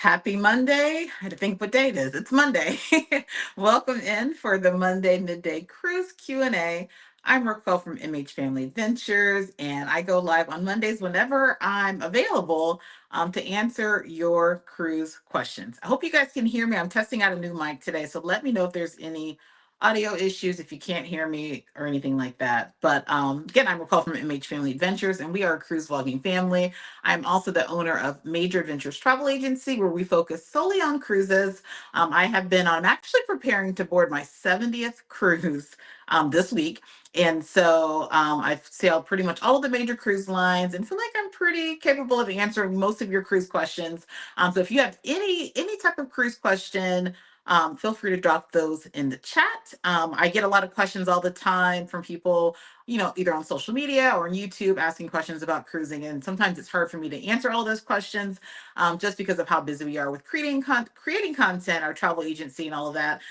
Happy Monday. I had to think what day it is. It's Monday. Welcome in for the Monday Midday Cruise Q&A. I'm RacQuelle from MHFamilyAdventures, and I go live on Mondays whenever I'm available to answer your cruise questions. I hope you guys can hear me. I'm testing out a new mic today, so let me know if there's any audio issues, if you can't hear me or anything like that. But again, I'm RacQuelle from MHFamilyAdventures, and we are a cruise vlogging family. I'm also the owner of Major Adventures Travel Agency, where we focus solely on cruises. I'm actually preparing to board my 70th cruise this week. And so I've sailed pretty much all of the major cruise lines and feel like I'm pretty capable of answering most of your cruise questions. So if you have any type of cruise question, feel free to drop those in the chat. I get a lot of questions all the time from people, either on social media or on YouTube asking questions about cruising. And sometimes it's hard for me to answer all those questions just because of how busy we are with creating content, our travel agency and all of that.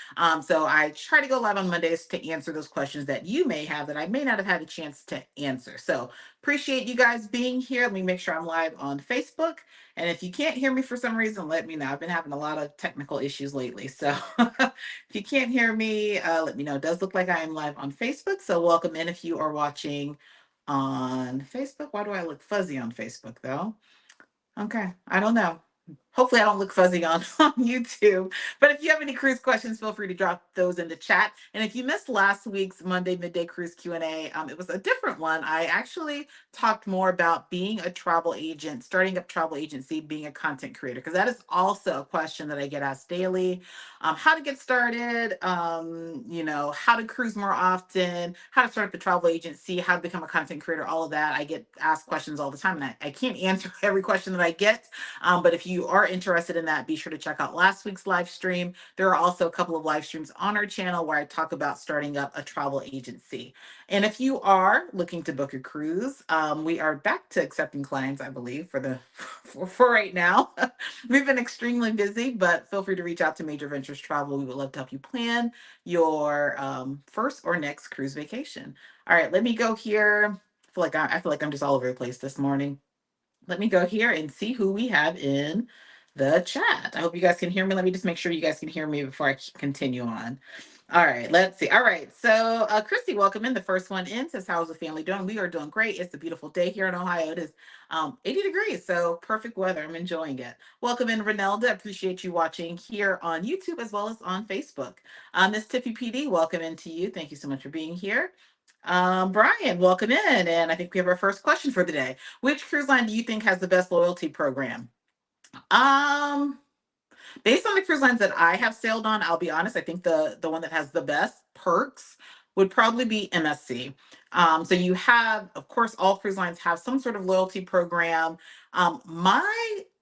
So I try to go live on Mondays to answer those questions that you may have that I may not have had a chance to answer. So appreciate you guys being here. Let me make sure I'm live on Facebook. And if you can't hear me for some reason, let me know. I've been having a lot of technical issues lately. So if you can't hear me, let me know. It does look like I am live on Facebook. So welcome in if you are watching on Facebook. Why do I look fuzzy on Facebook though? Okay, I don't know. Hopefully I don't look fuzzy on, on YouTube. But if you have any cruise questions, feel free to drop those in the chat. And if you missed last week's Monday Midday Cruise Q&A, it was a different one. I actually talked more about being a travel agent, starting up travel agency, being a content creator, because that is also a question that I get asked daily. How to get started, how to cruise more often, how to start up the travel agency, how to become a content creator, all of that. I get asked questions all the time, and I can't answer every question that I get. But if you are interested in that, be sure to check out last week's live stream. There are also a couple of live streams on our channel where I talk about starting up a travel agency. And if you are looking to book a cruise, we are back to accepting clients, I believe, for right now. We've been extremely busy, but feel free to reach out to Major Ventures Travel. We would love to help you plan your first or next cruise vacation. All right, let me go here. I feel like I'm just all over the place this morning. Let me go here and see who we have in the chat. I hope you guys can hear me. Let me just make sure you guys can hear me before I continue on. All right, let's see. All right, so Christy, welcome in. The first one in says, how's the family doing? We are doing great. It's a beautiful day here in Ohio. It is 80 degrees, so perfect weather. I'm enjoying it. Welcome in, Renelda. Appreciate you watching here on YouTube as well as on Facebook. Miss Tiffy PD, welcome into you. Thank you so much for being here. Brian, welcome in. And I think we have our first question for the day. Which cruise line do you think has the best loyalty program? Um, Based on the cruise lines that I have sailed on, I'll be honest, I think the one that has the best perks would probably be MSC. So you have, of course, all cruise lines have some sort of loyalty program. My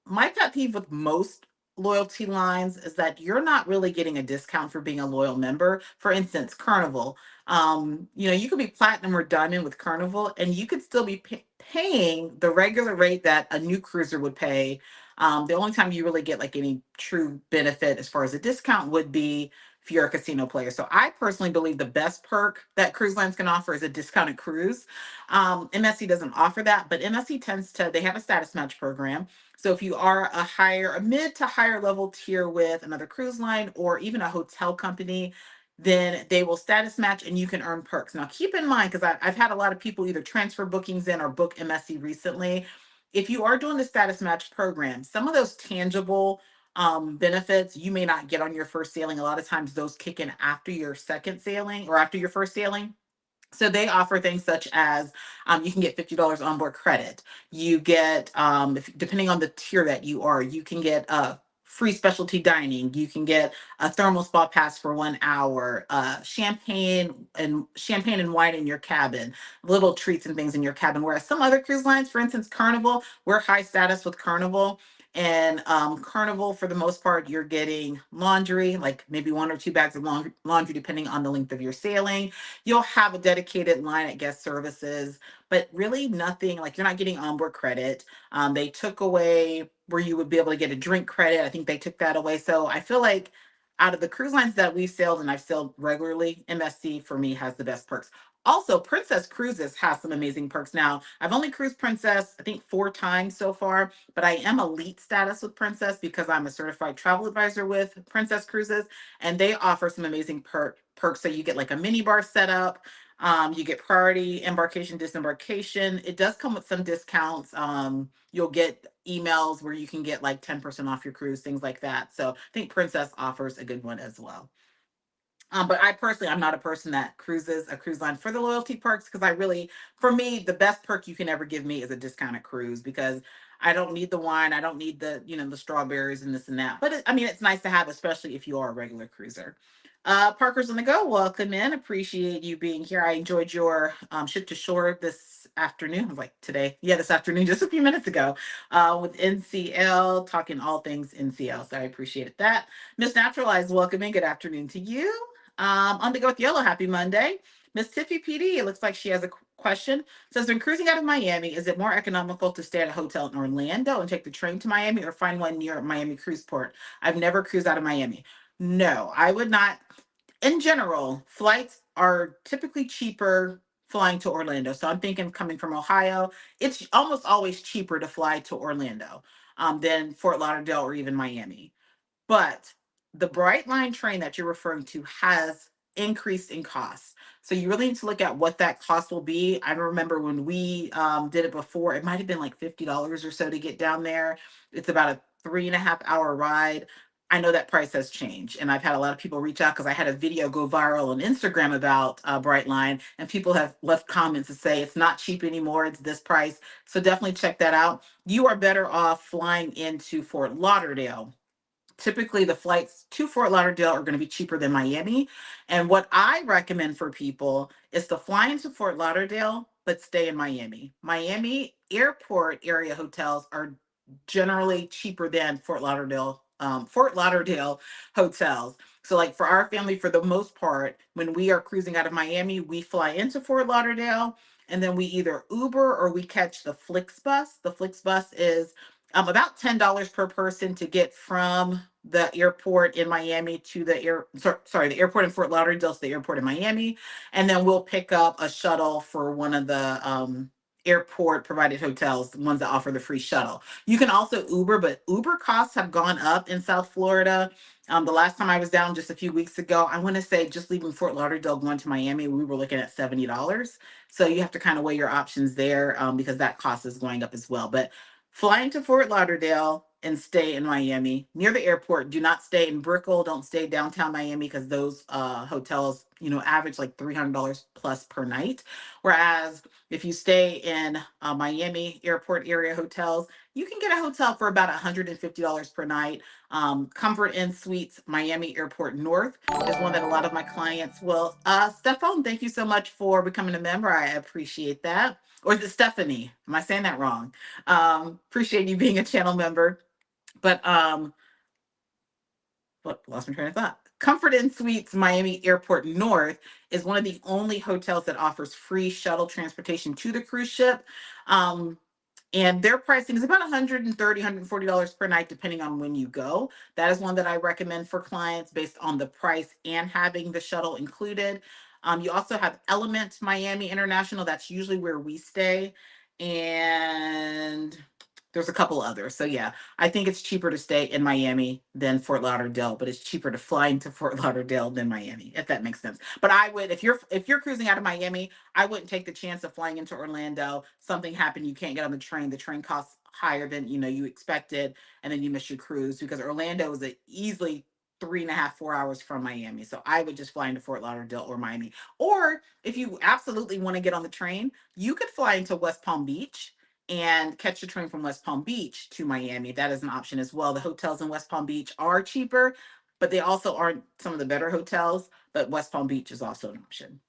pet peeve with most loyalty lines is that you're not really getting a discount for being a loyal member. For instance, Carnival. You could be platinum or diamond with Carnival, and you could still be paying the regular rate that a new cruiser would pay. The only time you really get like any true benefit as far as a discount would be if you're a casino player. So I personally believe the best perk that cruise lines can offer is a discounted cruise. MSC doesn't offer that, but MSC they have a status match program. So if you are a mid to higher level tier with another cruise line or even a hotel company, then they will status match and you can earn perks. Now keep in mind, because I've had a lot of people either transfer bookings in or book MSC recently. If you are doing the status match program, some of those tangible benefits you may not get on your first sailing. A lot of times those kick in after your second sailing or after your first sailing. So they offer things such as you can get $50 onboard credit. You get, depending on the tier that you are, you can get free specialty dining. You can get a thermal spa pass for 1 hour, champagne and wine in your cabin, little treats and things in your cabin. Whereas some other cruise lines, for instance, Carnival, we're high status with Carnival. And Carnival, for the most part, you're getting laundry, like maybe 1 or 2 bags of laundry, depending on the length of your sailing. You'll have a dedicated line at guest services, but really nothing, like you're not getting onboard credit. They took away where you would be able to get a drink credit. I think they took that away. So I feel like out of the cruise lines that we've sailed, and I've sailed regularly, MSC for me has the best perks. Also, Princess Cruises has some amazing perks. Now, I've only cruised Princess, I think 4 times so far, but I am elite status with Princess because I'm a certified travel advisor with Princess Cruises, and they offer some amazing perks. So you get like a mini bar setup. You get priority embarkation, disembarkation. It does come with some discounts. You'll get emails where you can get like 10% off your cruise, things like that. So I think Princess offers a good one as well. But I personally, I'm not a person that cruises a cruise line for the loyalty perks because I really, for me, the best perk you can ever give me is a discounted cruise because I don't need the wine, I don't need the, the strawberries and this and that. But I mean, it's nice to have, especially if you are a regular cruiser. Parkers on the go, welcome in. Appreciate you being here. I enjoyed your ship to shore this afternoon. I was like today, yeah, this afternoon, just a few minutes ago, with NCL, talking all things NCL. So I appreciated that. Miss Naturalized, welcome in. Good afternoon to you. On to go with yellow. Happy Monday. Miss Tiffy PD, it looks like she has a question. Says, when cruising out of Miami, is it more economical to stay at a hotel in Orlando and take the train to Miami or find one near Miami cruise port? I've never cruised out of Miami. No, I would not. In general, flights are typically cheaper flying to Orlando. So I'm thinking coming from Ohio, it's almost always cheaper to fly to Orlando than Fort Lauderdale or even Miami. But the Bright Line train that you're referring to has increased in cost. So you really need to look at what that cost will be. I remember when we did it before, it might have been like $50 or so to get down there. It's about a 3.5 hour ride. I know that price has changed, and I've had a lot of people reach out because I had a video go viral on Instagram about Brightline, and people have left comments to say it's not cheap anymore. It's this price. So definitely check that out. You are better off flying into Fort Lauderdale. Typically the flights to Fort Lauderdale are going to be cheaper than Miami. And what I recommend for people is to fly into Fort Lauderdale, but stay in Miami. Miami airport area hotels are generally cheaper than Fort Lauderdale hotels. So like for our family, for the most part, when we are cruising out of Miami, we fly into Fort Lauderdale and then we either Uber or we catch the Flixbus. The Flixbus is about $10 per person to get from the airport in Miami to the airport in Fort Lauderdale to the airport in Miami, and then we'll pick up a shuttle for one of the airport provided hotels, the ones that offer the free shuttle. You can also Uber, but Uber costs have gone up in South Florida. The last time I was down just a few weeks ago, I want to say just leaving Fort Lauderdale going to Miami, we were looking at $70. So you have to kind of weigh your options there because that cost is going up as well. But fly into Fort Lauderdale and stay in Miami near the airport. Do not stay in Brickell. Don't stay downtown Miami because those hotels, average like $300 plus per night. Whereas if you stay in Miami airport area hotels, you can get a hotel for about $150 per night. Comfort Inn Suites, Miami Airport North is one that a lot of my clients will. Stephane, thank you so much for becoming a member. I appreciate that. Or is it Stephanie? Am I saying that wrong? Appreciate you being a channel member. But lost my train of thought. Comfort Inn Suites Miami Airport North is one of the only hotels that offers free shuttle transportation to the cruise ship. And their pricing is about $130, $140 per night, depending on when you go. That is one that I recommend for clients based on the price and having the shuttle included. You also have Element Miami International. That's usually where we stay. And there's a couple others. So yeah, I think it's cheaper to stay in Miami than Fort Lauderdale, but it's cheaper to fly into Fort Lauderdale than Miami, if that makes sense. But I would, if you're cruising out of Miami, I wouldn't take the chance of flying into Orlando. Something happened, you can't get on the train. The train costs higher than you expected, and then you miss your cruise because Orlando is easily 3.5, 4 hours from Miami. So I would just fly into Fort Lauderdale or Miami. Or if you absolutely want to get on the train, you could fly into West Palm Beach and catch the train from West Palm Beach to Miami. That is an option as well. The hotels in West Palm Beach are cheaper, but they also aren't some of the better hotels. But West Palm Beach is also an option.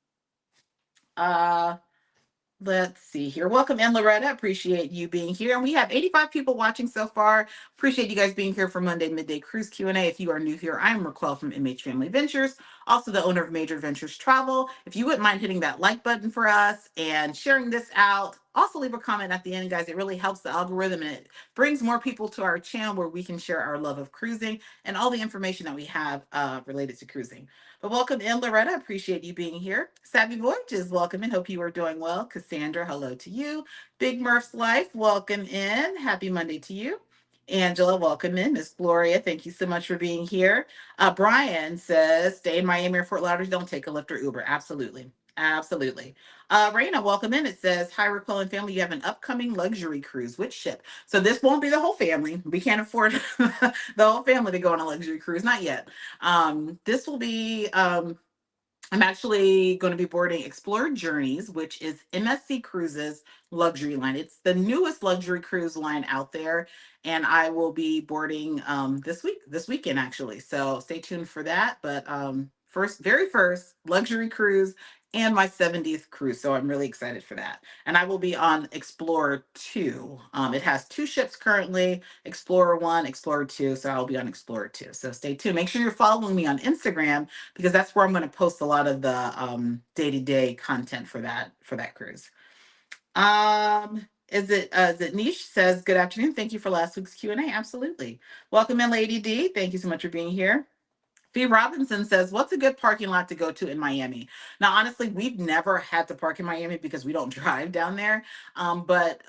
Let's see here. Welcome in, Loretta. Appreciate you being here. And we have 85 people watching so far. Appreciate you guys being here for Monday Midday Cruise Q&A. If you are new here, I'm RacQuelle from MHFamilyAdventures, also the owner of Major Adventures Travel. If you wouldn't mind hitting that like button for us and sharing this out, Also leave a comment at the end, guys. It really helps the algorithm, and it brings more people to our channel where we can share our love of cruising and all the information that we have related to cruising. But welcome in, Loretta. Appreciate you being here. Savvy Voyages, welcome in. Hope you are doing well. Cassandra, hello to you. Big Murph's Life, welcome in. Happy Monday to you. Angela, welcome in. Miss Gloria, thank you so much for being here. Brian says, stay in Miami or Fort Lauderdale, don't take a Lyft or Uber. Absolutely. Absolutely. Raina, welcome in. It says, hi, RacQuelle and family. You have an upcoming luxury cruise. Which ship? So this won't be the whole family. We can't afford the whole family to go on a luxury cruise. Not yet. This will be I'm actually going to be boarding Explorer Journeys, which is MSC Cruises luxury line. It's the newest luxury cruise line out there, and I will be boarding this weekend actually. So stay tuned for that. But very first luxury cruise and my 70th cruise. So I'm really excited for that. And I will be on Explorer 2. It has two ships currently, Explorer 1, Explorer 2. So I'll be on Explorer 2. So stay tuned. Make sure you're following me on Instagram because that's where I'm going to post a lot of the day-to-day content for that cruise. Is it Niche says, good afternoon. Thank you for last week's Q&A. Absolutely. Welcome in, Lady D. Thank you so much for being here. Fee Robinson says, what's a good parking lot to go to in Miami? Now, honestly, we've never had to park in Miami because we don't drive down there. But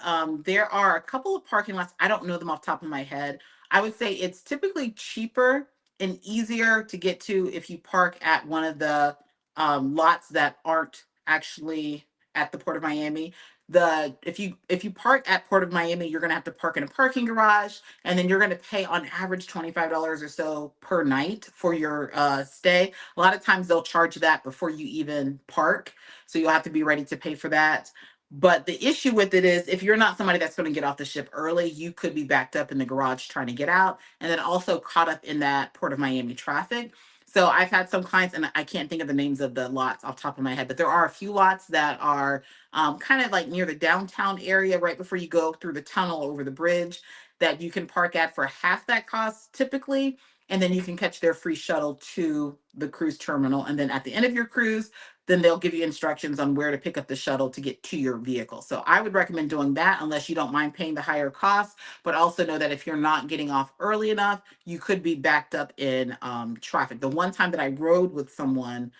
there are a couple of parking lots. I don't know them off the top of my head. I would say it's typically cheaper and easier to get to if you park at one of the lots that aren't actually at the Port of Miami. If you park at Port of Miami, you're gonna have to park in a parking garage, and then you're gonna pay on average $25 or so per night for your stay. A lot of times they'll charge that before you even park, so you'll have to be ready to pay for that. But the issue with it is if you're not somebody that's going to get off the ship early, you could be backed up in the garage trying to get out, and then also caught up in that Port of Miami traffic. So I've had some clients, and I can't think of the names of the lots off the top of my head, but there are a few lots that are kind of like near the downtown area, right before you go through the tunnel over the bridge, that you can park at for half that cost typically. And then you can catch their free shuttle to the cruise terminal. And then at the end of your cruise, then they'll give you instructions on where to pick up the shuttle to get to your vehicle. So I would recommend doing that unless you don't mind paying the higher cost, but also know that if you're not getting off early enough, you could be backed up in traffic. The one time that I rode with someone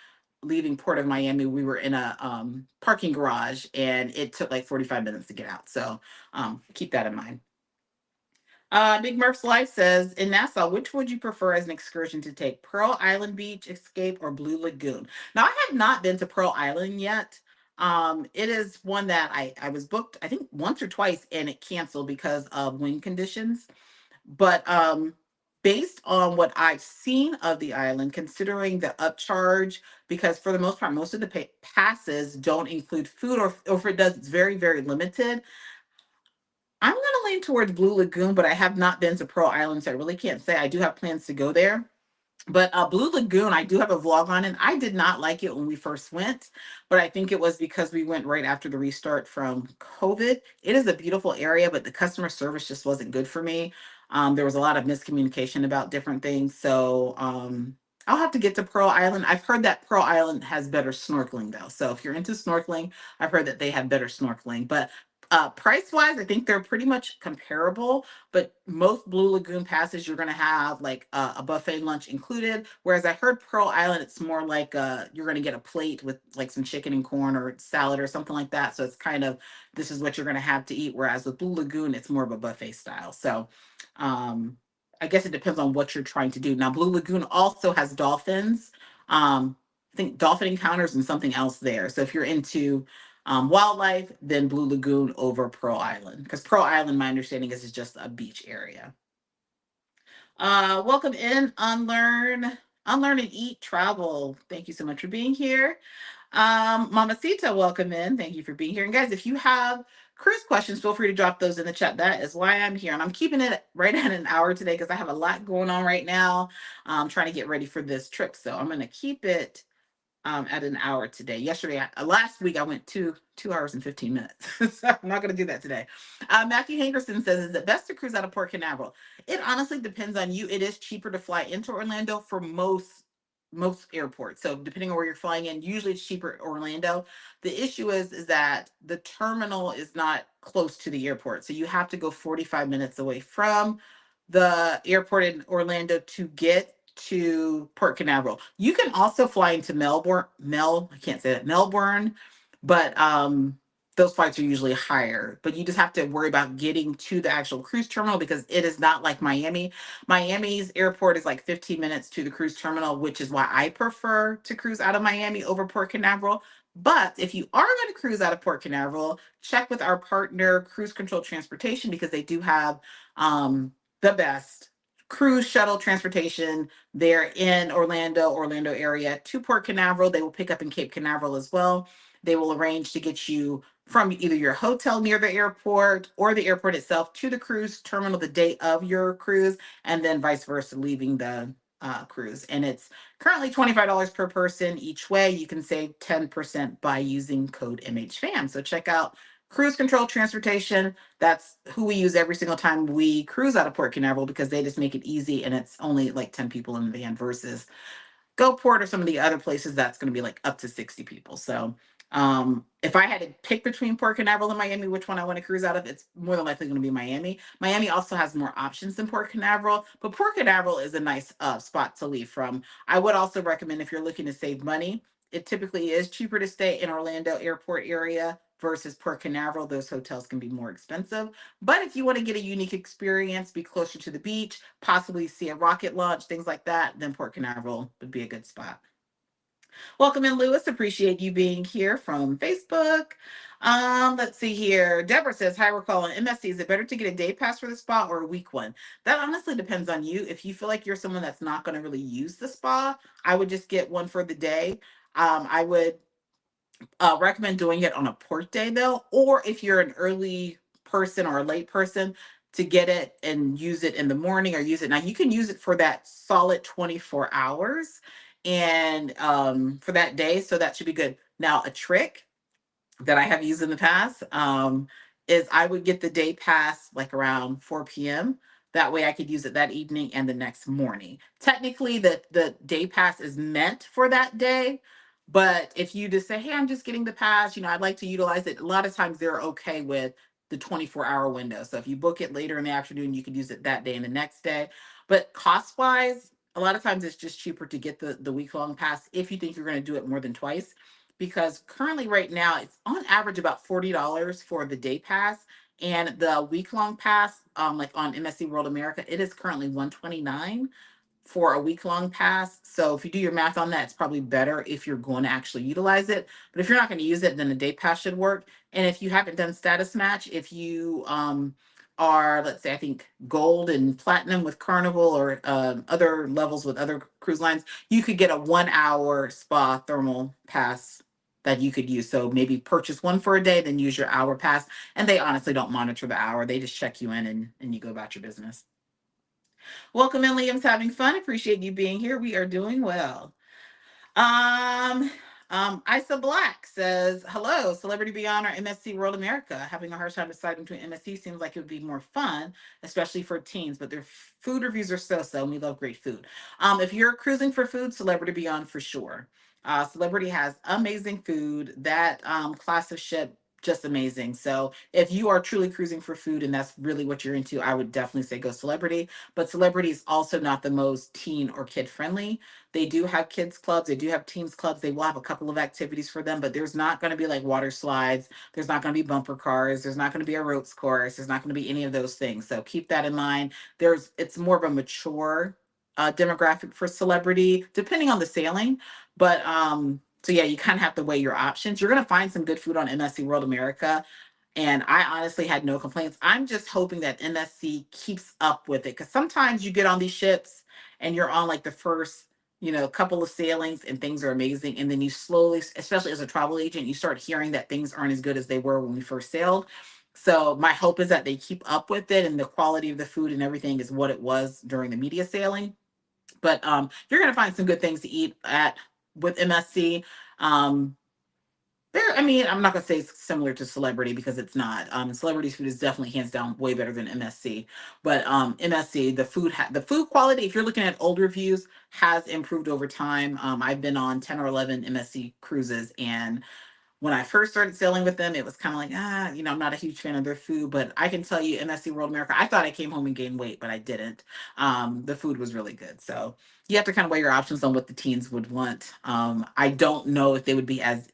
leaving Port of Miami, we were in a parking garage and it took like 45 minutes to get out. So keep that in mind. Big Murph's Life says, in Nassau, which would you prefer as an excursion to take? Pearl Island Beach, Escape, or Blue Lagoon? Now, I have not been to Pearl Island yet. It is one that I was booked, I think once or twice, and it canceled because of wind conditions. But based on what I've seen of the island, considering the upcharge, because for the most part, most of the passes don't include food, or if it does, it's very, very limited. I'm going to lean towards Blue Lagoon, but I have not been to Pearl Island, so I really can't say. I do have plans to go there. But Blue Lagoon, I do have a vlog on it. I did not like it when we first went, but I think it was because we went right after the restart from COVID. It is a beautiful area, but the customer service just wasn't good for me. There was a lot of miscommunication about different things. So I'll have to get to Pearl Island. I've heard that Pearl Island has better snorkeling, though. So if you're into snorkeling, I've heard that they have better snorkeling. But price wise, I think they're pretty much comparable, but most Blue Lagoon passes, you're going to have like a buffet lunch included. Whereas I heard Pearl Island, it's more like you're going to get a plate with like some chicken and corn or salad or something like that. So it's kind of, this is what you're going to have to eat. Whereas with Blue Lagoon, it's more of a buffet style. So I guess it depends on what you're trying to do. Now, Blue Lagoon also has dolphins. I think dolphin encounters and something else there. So if you're into wildlife, then Blue Lagoon over Pearl Island. Because Pearl Island, my understanding is just a beach area. Welcome in, Unlearn and Eat Travel. Thank you so much for being here. Mamacita, welcome in. Thank you for being here. And guys, if you have cruise questions, feel free to drop those in the chat. That is why I'm here. And I'm keeping it right at an hour today because I have a lot going on right now. I'm trying to get ready for this trip. So I'm going to keep it at an hour today. Last week I went 2 hours and 15 minutes. So I'm not going to do that today. Matthew Hankerson says, is it best to cruise out of Port Canaveral? It honestly depends on you. It is cheaper to fly into Orlando for most most airports. So depending on where you're flying in, usually it's cheaper at Orlando. The issue is that the terminal is not close to the airport. So you have to go 45 minutes away from the airport in Orlando to get to Port Canaveral. You can also fly into I can't say that, Melbourne, but those flights are usually higher, but you just have to worry about getting to the actual cruise terminal because it is not like Miami. Miami's airport is like 15 minutes to the cruise terminal, which is why I prefer to cruise out of Miami over Port Canaveral. But if you are going to cruise out of Port Canaveral, check with our partner, Cruise Control Transportation, because they do have the best cruise shuttle transportation there in Orlando area to Port Canaveral. They will pick up in Cape Canaveral as well. They will arrange to get you from either your hotel near the airport or the airport itself to the cruise terminal the day of your cruise, and then vice versa, leaving the cruise. And it's currently $25 per person each way. You can save 10% by using code MHFam. So check out Cruise Control Transportation. That's who we use every single time we cruise out of Port Canaveral because they just make it easy and it's only like 10 people in the van versus GoPort or some of the other places that's going to be like up to 60 people. So if I had to pick between Port Canaveral and Miami, which one I want to cruise out of, it's more than likely going to be Miami. Miami also has more options than Port Canaveral, but Port Canaveral is a nice spot to leave from. I would also recommend if you're looking to save money, it typically is cheaper to stay in Orlando airport area versus Port Canaveral. Those hotels can be more expensive. But if you want to get a unique experience, be closer to the beach, possibly see a rocket launch, things like that, then Port Canaveral would be a good spot. Welcome in, Lewis. Appreciate you being here from Facebook. Let's see here. Deborah says, hi, we're calling MSC. Is it better to get a day pass for the spa or a week one? That honestly depends on you. If you feel like you're someone that's not going to really use the spa, I would just get one for the day. I would recommend doing it on a port day though, or if you're an early person or a late person, to get it and use it in the morning or use it. Now you can use it for that solid 24 hours and for that day. So that should be good. Now, a trick that I have used in the past is I would get the day pass like around 4 p.m. That way I could use it that evening and the next morning. Technically, the day pass is meant for that day. But if you just say, hey, I'm just getting the pass, I'd like to utilize it. A lot of times they're okay with the 24-hour window. So if you book it later in the afternoon, you could use it that day and the next day. But cost wise, a lot of times it's just cheaper to get the week long pass if you think you're going to do it more than twice, because currently right now it's on average about $40 for the day pass, and the week long pass like on MSC World America, it is currently $129 for a week long pass. So if you do your math on that, it's probably better if you're going to actually utilize it. But if you're not going to use it, then a day pass should work. And if you haven't done status match, if you are, let's say, I think gold and platinum with Carnival or other levels with other cruise lines, you could get a 1 hour spa thermal pass that you could use. So maybe purchase one for a day, then use your hour pass. And they honestly don't monitor the hour. They just check you in and you go about your business. Welcome in, Liam's having fun. Appreciate you being here. We are doing well. Um, Isa Black says, hello, Celebrity Beyond or MSC World America. Having a hard time deciding between MSC seems like it would be more fun, especially for teens, but their food reviews are so, and we love great food. If you're cruising for food, Celebrity Beyond for sure. Celebrity has amazing food. That class of ship, just amazing. So if you are truly cruising for food and that's really what you're into, I would definitely say go Celebrity. But Celebrity is also not the most teen or kid friendly. They do have kids clubs. They do have teens clubs. They will have a couple of activities for them, but there's not going to be like water slides. There's not going to be bumper cars. There's not going to be a ropes course. There's not going to be any of those things. So keep that in mind. It's more of a mature demographic for Celebrity, depending on the sailing. But so yeah, you kind of have to weigh your options. You're going to find some good food on MSC World America. And I honestly had no complaints. I'm just hoping that MSC keeps up with it, because sometimes you get on these ships and you're on like the first couple of sailings and things are amazing. And then you slowly, especially as a travel agent, you start hearing that things aren't as good as they were when we first sailed. So my hope is that they keep up with it and the quality of the food and everything is what it was during the media sailing. But you're going to find some good things to eat at with MSC. I mean, I'm not gonna say it's similar to Celebrity because it's not. Celebrity's food is definitely hands down way better than MSC. But MSC, the food quality, if you're looking at old reviews, has improved over time. I've been on 10 or 11 MSC cruises, and when I first started sailing with them, it was kind of like, I'm not a huge fan of their food, but I can tell you, MSC World America, I thought I came home and gained weight, but I didn't. The food was really good. So you have to kind of weigh your options on what the teens would want. I don't know if they would be as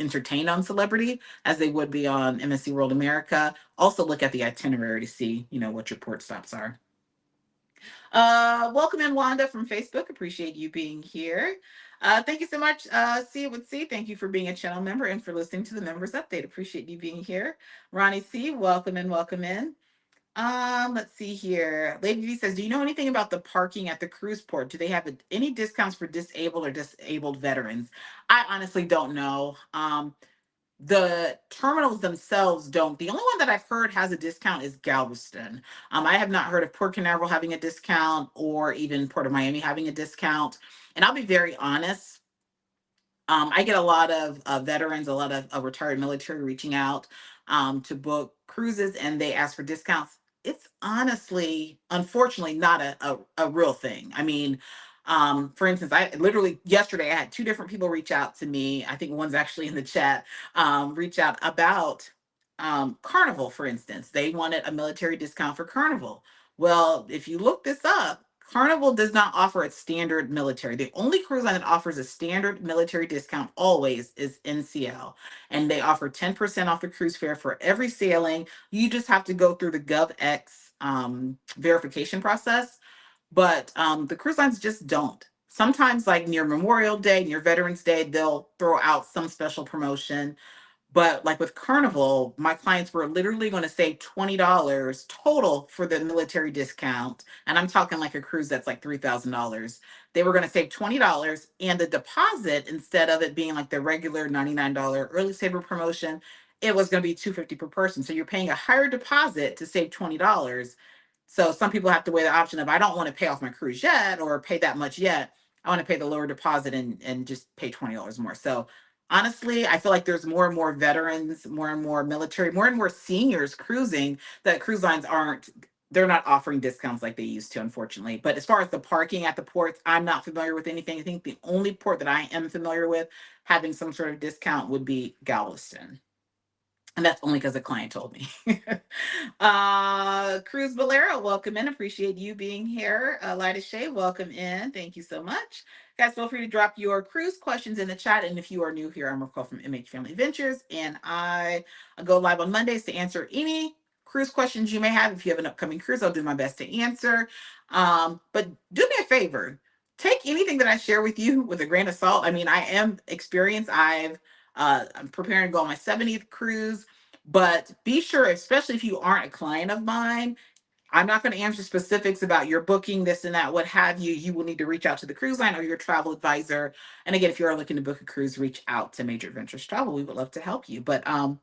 entertained on Celebrity as they would be on MSC World America. Also look at the itinerary to see, what your port stops are. Welcome in, Wanda from Facebook. Appreciate you being here. Thank you so much, See It With C. Thank you for being a channel member and for listening to the members update. Appreciate you being here. Ronnie C, welcome in, welcome in. Let's see here. Lady D says, do you know anything about the parking at the cruise port? Do they have any discounts for disabled or disabled veterans? I honestly don't know. The terminals themselves don't. The only one that I've heard has a discount is Galveston. I have not heard of Port Canaveral having a discount or even Port of Miami having a discount. And I'll be very honest, I get a lot of veterans, a lot of retired military reaching out to book cruises, and they ask for discounts. It's honestly, unfortunately, not a real thing. I mean, for instance, I literally yesterday I had two different people reach out to me. I think one's actually in the chat. Reach out about Carnival, for instance. They wanted a military discount for Carnival. Well, if you look this up, Carnival does not offer a standard military. The only cruise line that offers a standard military discount always is NCL. And they offer 10% off the cruise fare for every sailing. You just have to go through the GovX verification process. But the cruise lines just don't. Sometimes, like near Memorial Day, near Veterans Day, they'll throw out some special promotion. But like with Carnival, my clients were literally going to save $20 total for the military discount. And I'm talking like a cruise that's like $3,000. They were going to save $20, and the deposit, instead of it being like the regular $99 early saver promotion, it was going to be $250 per person. So you're paying a higher deposit to save $20. So some people have to weigh the option of, I don't want to pay off my cruise yet or pay that much yet. I want to pay the lower deposit and just pay $20 more. So honestly, I feel like there's more and more veterans, more and more military, more and more seniors cruising, that cruise lines they're not offering discounts like they used to, unfortunately. But as far as the parking at the ports, I'm not familiar with anything. I think the only port that I am familiar with having some sort of discount would be Galveston. And that's only because a client told me. Cruz Valera, welcome in. Appreciate you being here. Lida Shea, welcome in. Thank you so much. Guys, feel free to drop your cruise questions in the chat. And if you are new here, I'm RacQuelle from MH Family Adventures. And I go live on Mondays to answer any cruise questions you may have. If you have an upcoming cruise, I'll do my best to answer. But do me a favor. Take anything that I share with you with a grain of salt. I mean, I am experienced. I'm preparing to go on my 70th cruise, but be sure, especially if you aren't a client of mine, I'm not going to answer specifics about your booking, this and that, what have you. You will need to reach out to the cruise line or your travel advisor. And again, if you are looking to book a cruise, reach out to Major Adventures Travel. We would love to help you. But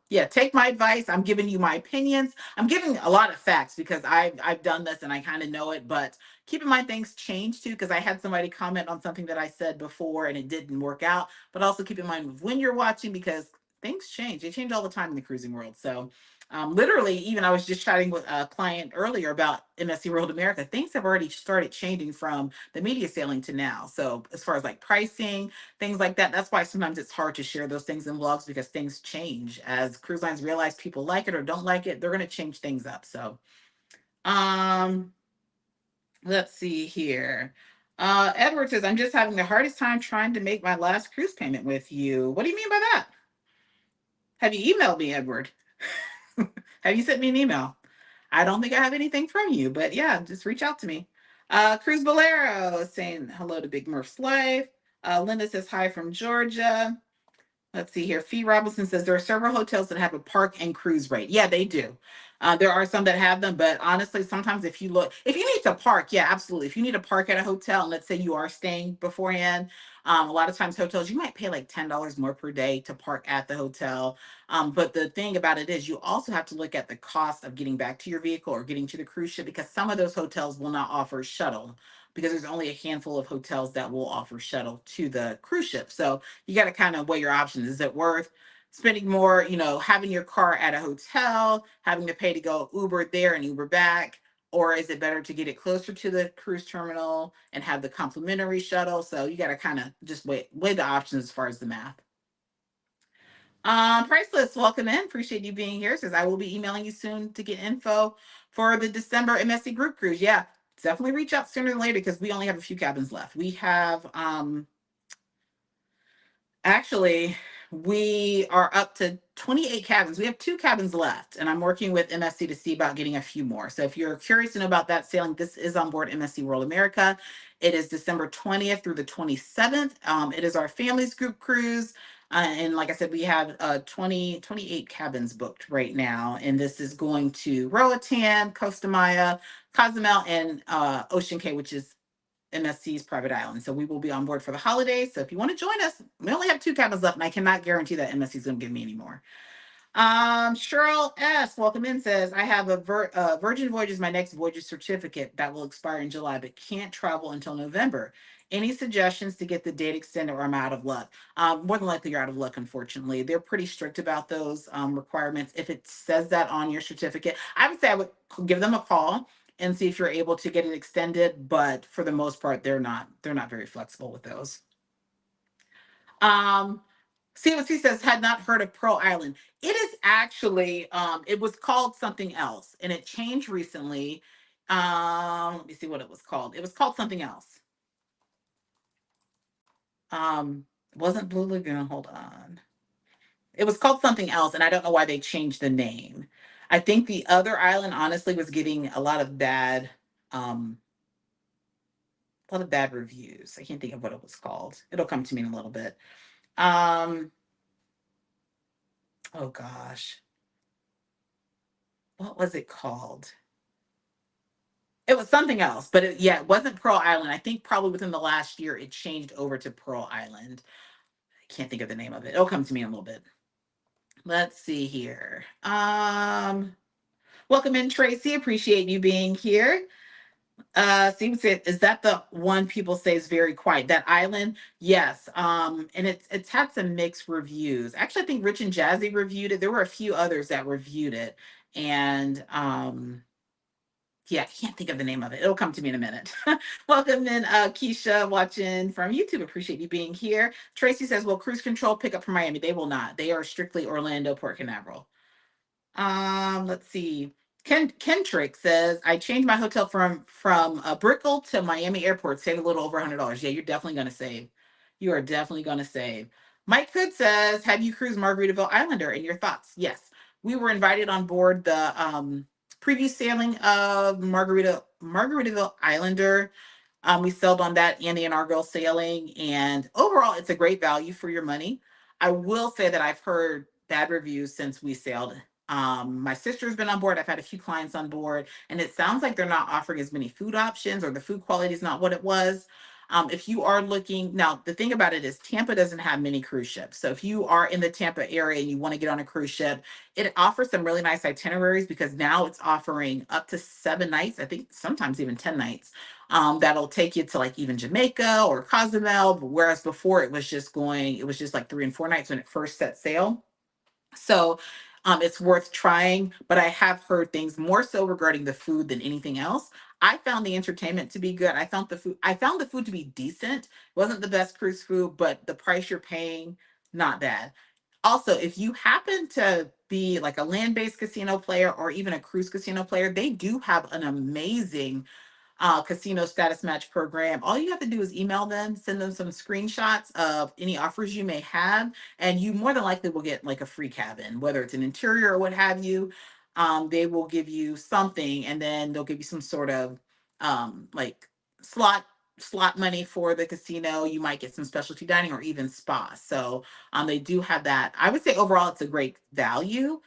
yeah, take my advice. I'm giving you my opinions. I'm giving a lot of facts because I've done this and I kind of know it. But keep in mind, things change too, because I had somebody comment on something that I said before and it didn't work out. But also keep in mind when you're watching, because things change. They change all the time in the cruising world. So literally, even I was just chatting with a client earlier about MSC World America. Things have already started changing from the media sailing to now. So as far as like pricing, things like that, that's why sometimes it's hard to share those things in vlogs, because things change as cruise lines realize people like it or don't like it. They're going to change things up. So um, let's see here. Edward says, I'm just having the hardest time trying to make my last cruise payment with you. What do you mean by that? Have you emailed me, Edward? Have you sent me an email? I don't think I have anything from you, but yeah, just reach out to me. Cruz Bolero saying hello to Big Murph's Life. Linda says hi from Georgia. Let's see here. Fee Robinson says there are several hotels that have a park and cruise rate. Yeah, they do. There are some that have them, but honestly, sometimes if you need to park, yeah, absolutely. If you need to park at a hotel, and let's say you are staying beforehand, a lot of times hotels, you might pay like $10 more per day to park at the hotel. But the thing about it is you also have to look at the cost of getting back to your vehicle or getting to the cruise ship, because some of those hotels will not offer shuttle, because there's only a handful of hotels that will offer shuttle to the cruise ship. So you got to kind of weigh your options. Is it worth spending more, having your car at a hotel, having to pay to go Uber there and Uber back? Or is it better to get it closer to the cruise terminal and have the complimentary shuttle? So you got to kind of just weigh the options as far as the math. Priceless, welcome in. Appreciate you being here. Says I will be emailing you soon to get info for the December MSC group cruise. Yeah, definitely reach out sooner than later because we only have a few cabins left. We have actually, we are up to 28 cabins. We have 2 cabins left, and I'm working with MSC to see about getting a few more. So if you're curious to know about that sailing, this is on board MSC World America. It is December 20th through the 27th. It is our families group cruise. And like I said, we have 28 cabins booked right now. And this is going to Roatan, Costa Maya, Cozumel, and Ocean Cay, which is MSC's private island. So we will be on board for the holidays. So if you want to join us, we only have 2 cabins left, and I cannot guarantee that MSC is going to give me any more. Cheryl S, welcome in, says I have a Virgin Voyages, my next Voyages certificate that will expire in July, but can't travel until November. Any suggestions to get the date extended, or I'm out of luck? More than likely, you're out of luck, unfortunately. They're pretty strict about those requirements. If it says that on your certificate, I would say I would give them a call and see if you're able to get it extended. But for the most part, they're not very flexible with those. See what he says, had not heard of Pearl Island. It is actually, it was called something else and it changed recently. Let me see what it was called. It was called something else. It wasn't Blue Lagoon. Hold on. It was called something else, and I don't know why they changed the name. I think the other island honestly was getting um, a lot of bad reviews. I can't think of what it was called. It'll come to me in a little bit. Um, oh gosh, what was it called? It was something else, but yeah, it wasn't Pearl Island. I think probably within the last year it changed over to Pearl Island. I can't think of the name of it. It'll come to me in a little bit. Let's see here. Welcome in, Tracy. Appreciate you being here. Seems it is that the one people say is very quiet. That island, yes. And it's had some mixed reviews. Actually, I think Rich and Jazzy reviewed it. There were a few others that reviewed it, and yeah, I can't think of the name of it. It'll come to me in a minute. Welcome in, Keisha, watching from YouTube. Appreciate you being here. Tracy says, "Will cruise control pick up from Miami?" They will not. They are strictly Orlando, Port Canaveral. Let's see. Kendrick says, I changed my hotel from Brickell to Miami Airport, saved a little over $100. Yeah, you're definitely gonna save. You are definitely gonna save. Mike Hood says, have you cruised Margaritaville Islander, and your thoughts? Yes. We were invited on board the preview sailing of Margaritaville Islander. We sailed on that and the inaugural sailing, and overall, it's a great value for your money. I will say that I've heard bad reviews since we sailed. My sister's been on board. I've had a few clients on board, and it sounds like they're not offering as many food options, or the food quality is not what it was. If you are looking, now the thing about it is Tampa doesn't have many cruise ships. So if you are in the Tampa area and you want to get on a cruise ship, it offers some really nice itineraries because now it's offering up to 7 nights, I think sometimes even 10 nights. That'll take you to like even Jamaica or Cozumel, whereas before it was just like 3 and 4 nights when it first set sail. So it's worth trying, but I have heard things more so regarding the food than anything else. I found the entertainment to be good. I found the food to be decent. It wasn't the best cruise food, but the price you're paying, not bad. Also, if you happen to be like a land-based casino player or even a cruise casino player, they do have an amazing casino status match program. All you have to do is email them, send them some screenshots of any offers you may have, and you more than likely will get like a free cabin, whether it's an interior or what have you. They will give you something, and then they'll give you some sort of like slot money for the casino. You might get some specialty dining or even spa. So they do have that. I would say overall it's a great value,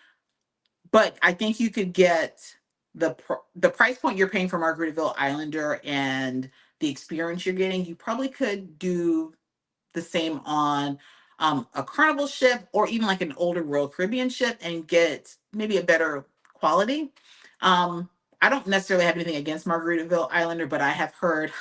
but I think you could get the price point you're paying for Margaritaville Islander and the experience you're getting. You probably could do the same on a Carnival ship or even like an older Royal Caribbean ship and get maybe a better quality. I don't necessarily have anything against Margaritaville Islander, but I have heard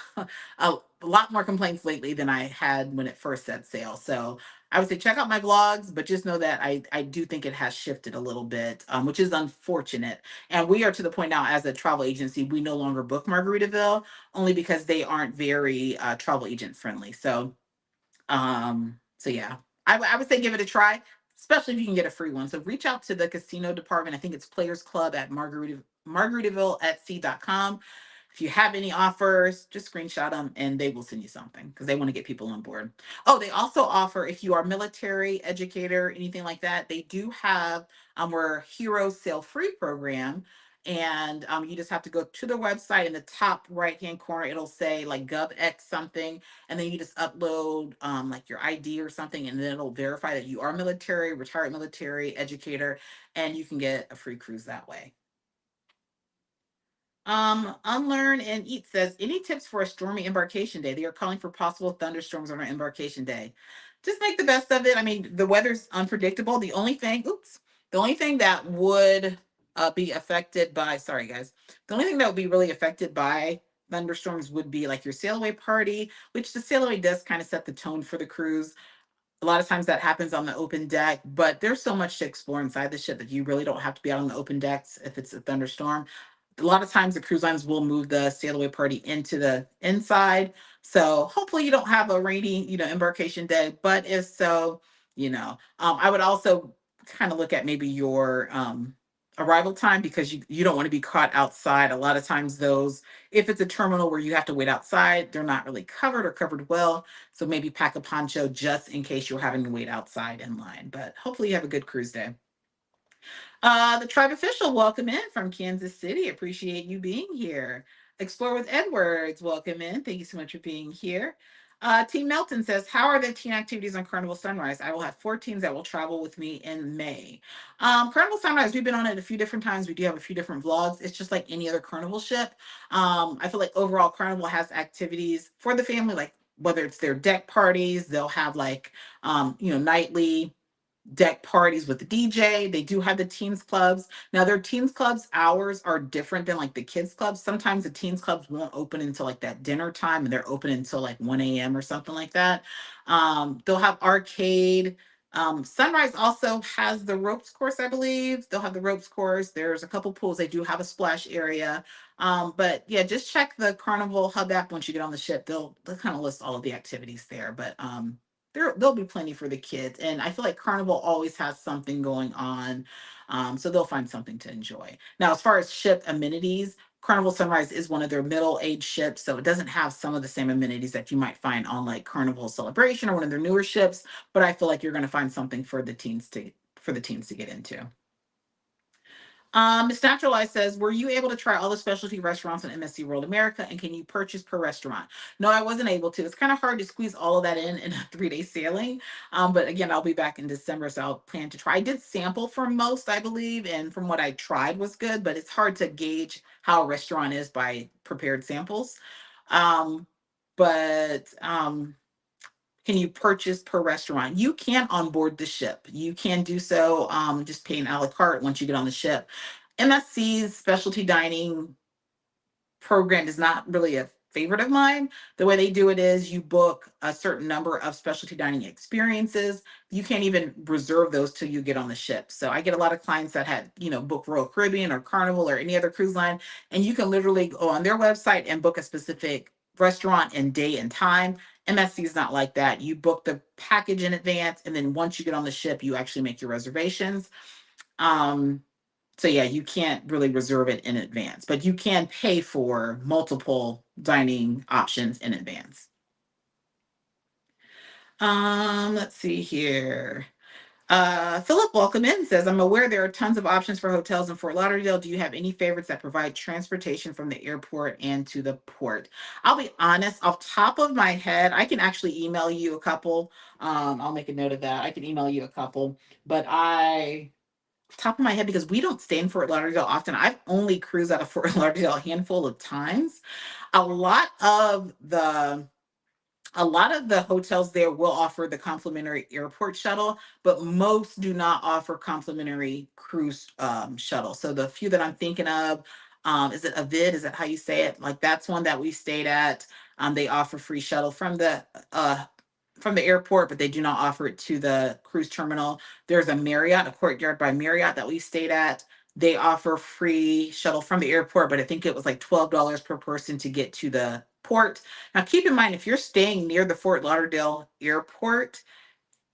a lot more complaints lately than I had when it first set sail. So I would say check out my vlogs, but just know that I do think it has shifted a little bit, which is unfortunate. And we are to the point now as a travel agency, we no longer book Margaritaville only because they aren't very travel agent friendly. So yeah, I would say give it a try, especially if you can get a free one. So reach out to the casino department. I think it's Players Club at Margaritaville@sea.com. If you have any offers, just screenshot them and they will send you something because they want to get people on board. Oh, they also offer, if you are military, educator, anything like that, they do have our Heroes Sail Free program. And you just have to go to the website in the top right hand corner. It'll say like GovX something, and then you just upload like your ID or something, and then it'll verify that you are military, retired military, educator, and you can get a free cruise that way. Unlearn and Eat says, any tips for a stormy embarkation day? They are calling for possible thunderstorms on our embarkation day. Just make the best of it. I mean, the weather's unpredictable. The only thing that would be affected by, sorry guys, the only thing that would be really affected by thunderstorms would be like your sail away party, which the sail away does kind of set the tone for the cruise. A lot of times that happens on the open deck, but there's so much to explore inside the ship that you really don't have to be out on the open decks if it's a thunderstorm. A lot of times the cruise lines will move the sail away party into the inside. So hopefully you don't have a rainy, embarkation day. But if so, I would also kind of look at maybe your arrival time because you don't want to be caught outside. A lot of times those, if it's a terminal where you have to wait outside, they're not really covered or covered well. So maybe pack a poncho just in case you're having to wait outside in line. But hopefully you have a good cruise day. The tribe official, welcome in from Kansas City. Appreciate you being here. Explore with Edwards, welcome in. Thank you so much for being here. Team Melton says, how are the teen activities on Carnival Sunrise? I will have 4 teens that will travel with me in May. Carnival Sunrise, we've been on it a few different times. We do have a few different vlogs. It's just like any other Carnival ship. I feel like overall Carnival has activities for the family, like whether it's their deck parties, they'll have like, nightly deck parties with the DJ. They do have the teens clubs. Now their teens clubs hours are different than like the kids clubs. Sometimes the teens clubs won't open until like that dinner time and they're open until like 1 a.m. or something like that. They'll have arcade. Sunrise also has the ropes course, I believe. They'll have the ropes course. There's a couple pools. They do have a splash area. But yeah, just check the Carnival Hub app once you get on the ship. They'll kind of list all of the activities there. But there'll be plenty for the kids, and I feel like Carnival always has something going on, so they'll find something to enjoy. Now as far as ship amenities, Carnival Sunrise is one of their middle-aged ships, so it doesn't have some of the same amenities that you might find on like Carnival Celebration or one of their newer ships, but I feel like you're going to find something for the teens to get into. Miss Naturalize says, were you able to try all the specialty restaurants in MSC World America, and can you purchase per restaurant? No, I wasn't able to. It's kind of hard to squeeze all of that in a 3-day sailing. But again, I'll be back in December, so I'll plan to try. I did sample from most, I believe, and from what I tried was good, but it's hard to gauge how a restaurant is by prepared samples. Um, but can you purchase per restaurant? You can onboard the ship. You can do so, just paying a la carte once you get on the ship. MSC's specialty dining program is not really a favorite of mine. The way they do it is you book a certain number of specialty dining experiences. You can't even reserve those till you get on the ship. So I get a lot of clients that had, book Royal Caribbean or Carnival or any other cruise line, and you can literally go on their website and book a specific restaurant and day and time. MSC is not like that. You book the package in advance, and then once you get on the ship, you actually make your reservations. So yeah, you can't really reserve it in advance, but you can pay for multiple dining options in advance. Let's see here. Philip, welcome in, says, I'm aware there are tons of options for hotels in Fort Lauderdale. Do you have any favorites that provide transportation from the airport and to the port? I'll be honest, off top of my head, I can actually email you a couple. I'll make a note of that. I can email you a couple, but top of my head, because we don't stay in Fort Lauderdale often. I've only cruised out of Fort Lauderdale a handful of times. A lot of the a lot of the hotels there will offer the complimentary airport shuttle, but most do not offer complimentary cruise shuttle. So the few that I'm thinking of, is it Avid? Is that how you say it? Like that's one that we stayed at. They offer free shuttle from the airport, but they do not offer it to the cruise terminal. There's a Marriott, a Courtyard by Marriott that we stayed at. They offer free shuttle from the airport, but I think it was like $12 per person to get to the port. Now, keep in mind, if you're staying near the Fort Lauderdale airport,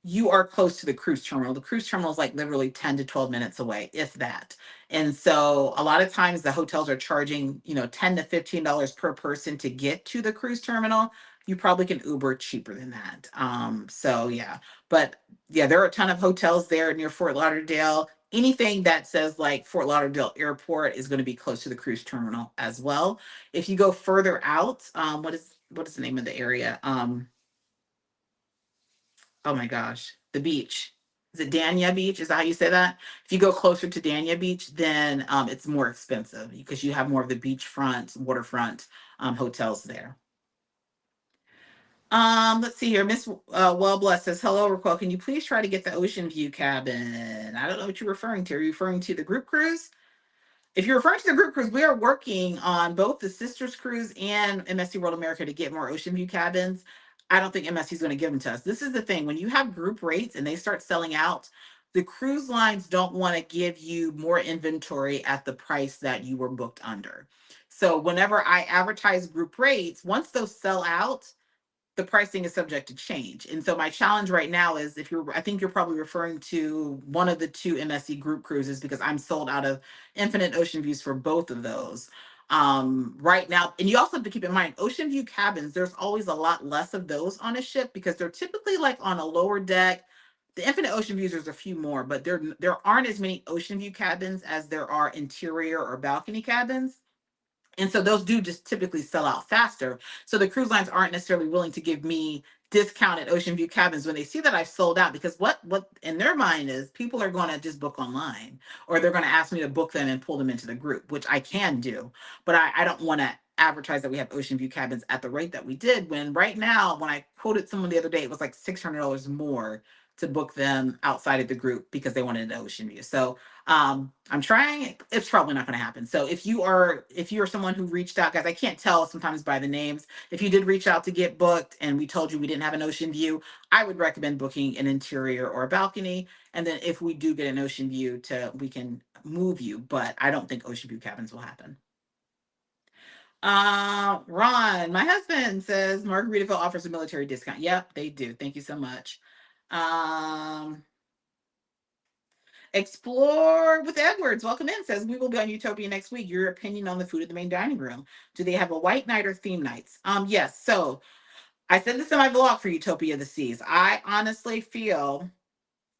you are close to the cruise terminal. The cruise terminal is like literally 10 to 12 minutes away, if that. And so a lot of times the hotels are charging, $10 to $15 per person to get to the cruise terminal. You probably can Uber cheaper than that. So yeah, but yeah, there are a ton of hotels there near Fort Lauderdale. Anything that says like Fort Lauderdale Airport is going to be close to the cruise terminal as well. If you go further out, what is the name of the area? Oh my gosh, the beach. Is it Dania Beach? Is that how you say that? If you go closer to Dania Beach, then it's more expensive because you have more of the beachfront, waterfront hotels there. Let's see here. Miss Wellbless says, hello, RacQuelle. Can you please try to get the ocean view cabin? I don't know what you're referring to. Are you referring to the group cruise? If you're referring to the group cruise, we are working on both the Sisters Cruise and MSC World America to get more ocean view cabins. I don't think MSC is going to give them to us. This is the thing. When you have group rates and they start selling out, the cruise lines don't want to give you more inventory at the price that you were booked under. So whenever I advertise group rates, once those sell out, the pricing is subject to change. And so my challenge right now is I think you're probably referring to one of the two MSC group cruises because I'm sold out of Infinite Ocean Views for both of those. Right now, and you also have to keep in mind, ocean view cabins, there's always a lot less of those on a ship because they're typically like on a lower deck. The Infinite Ocean Views, there's a few more, but there aren't as many ocean view cabins as there are interior or balcony cabins. And so those do just typically sell out faster. So the cruise lines aren't necessarily willing to give me discounted ocean view cabins when they see that I've sold out, because what in their mind is people are going to just book online, or they're going to ask me to book them and pull them into the group, which I can do. But I don't want to advertise that we have ocean view cabins at the rate that we did, when right now, when I quoted someone the other day, it was like $600 more to book them outside of the group because they wanted an ocean view. So I'm trying. It's probably not going to happen. So if you are someone who reached out, guys, I can't tell sometimes by the names. If you did reach out to get booked and we told you we didn't have an ocean view, I would recommend booking an interior or a balcony. And then if we do get an ocean view, we can move you. But I don't think ocean view cabins will happen. Ron, my husband, says Margaritaville offers a military discount. Yep, they do. Thank you so much. Explore with Edwards, welcome in, says we will be on Utopia next week. Your opinion on the food at the main dining room. Do they have a white night or theme nights? Yes. So I said this in my vlog for Utopia of the Seas. I honestly feel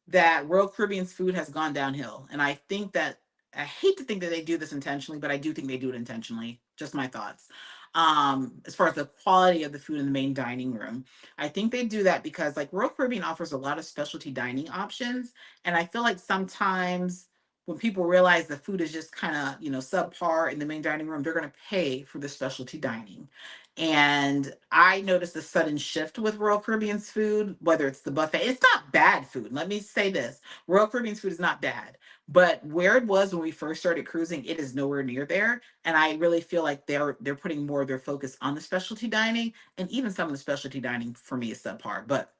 that Royal Caribbean's food has gone downhill. And I think that, I hate to think that they do this intentionally, but I do think they do it intentionally. Just my thoughts. As far as the quality of the food in the main dining room, I think they do that because like Royal Caribbean offers a lot of specialty dining options. And I feel like sometimes when people realize the food is just kind of, subpar in the main dining room, they're going to pay for the specialty dining. And I noticed a sudden shift with Royal Caribbean's food, whether it's the buffet. It's not bad food. Let me say this. Royal Caribbean's food is not bad. But where it was when we first started cruising, it is nowhere near there. And I really feel like they're putting more of their focus on the specialty dining. And even some of the specialty dining for me is subpar. But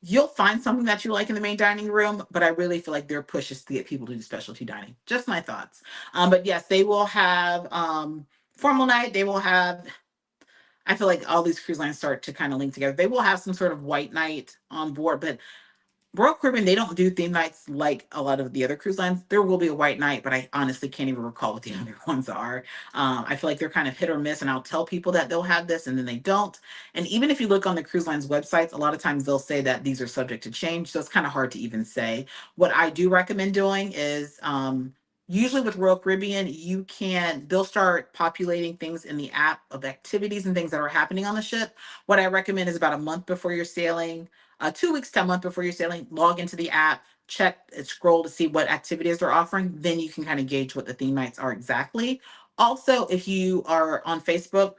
you'll find something that you like in the main dining room, but I really feel like their push is to get people to do specialty dining. Just my thoughts. But yes, they will have formal night. They will have, I feel like all these cruise lines start to kind of link together. They will have some sort of white night on board, but Royal Caribbean, they don't do theme nights like a lot of the other cruise lines. There will be a white night, but I honestly can't even recall what the other ones are. I feel like they're kind of hit or miss, and I'll tell people that they'll have this and then they don't. And even if you look on the cruise lines websites, a lot of times they'll say that these are subject to change. So it's kind of hard to even say. What I do recommend doing is usually with Royal Caribbean, they'll start populating things in the app of activities and things that are happening on the ship. What I recommend is about a month before you're sailing, 2 weeks to a month before you're sailing, log into the app, check and scroll to see what activities they're offering. Then you can kind of gauge what the theme nights are exactly. Also, if you are on Facebook,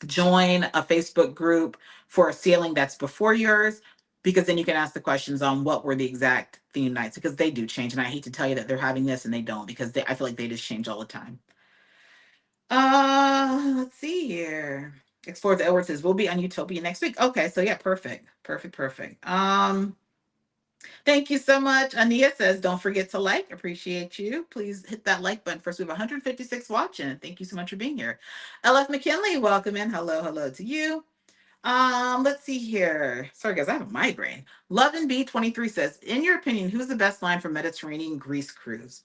join a Facebook group for a sailing that's before yours, because then you can ask the questions on what were the exact theme nights, because they do change. And I hate to tell you that they're having this and they don't, because I feel like they just change all the time. Let's see here. Explore the Edwards says we'll be on Utopia next week. Okay, so yeah, perfect. Perfect, perfect. Thank you so much. Ania says, don't forget to like. Appreciate you. Please hit that like button. First, we have 156 watching. Thank you so much for being here. LF McKinley, welcome in. Hello, hello to you. Let's see here. Sorry, guys, I have a migraine. Love and B23 says, in your opinion, who's the best line for Mediterranean Greece cruise?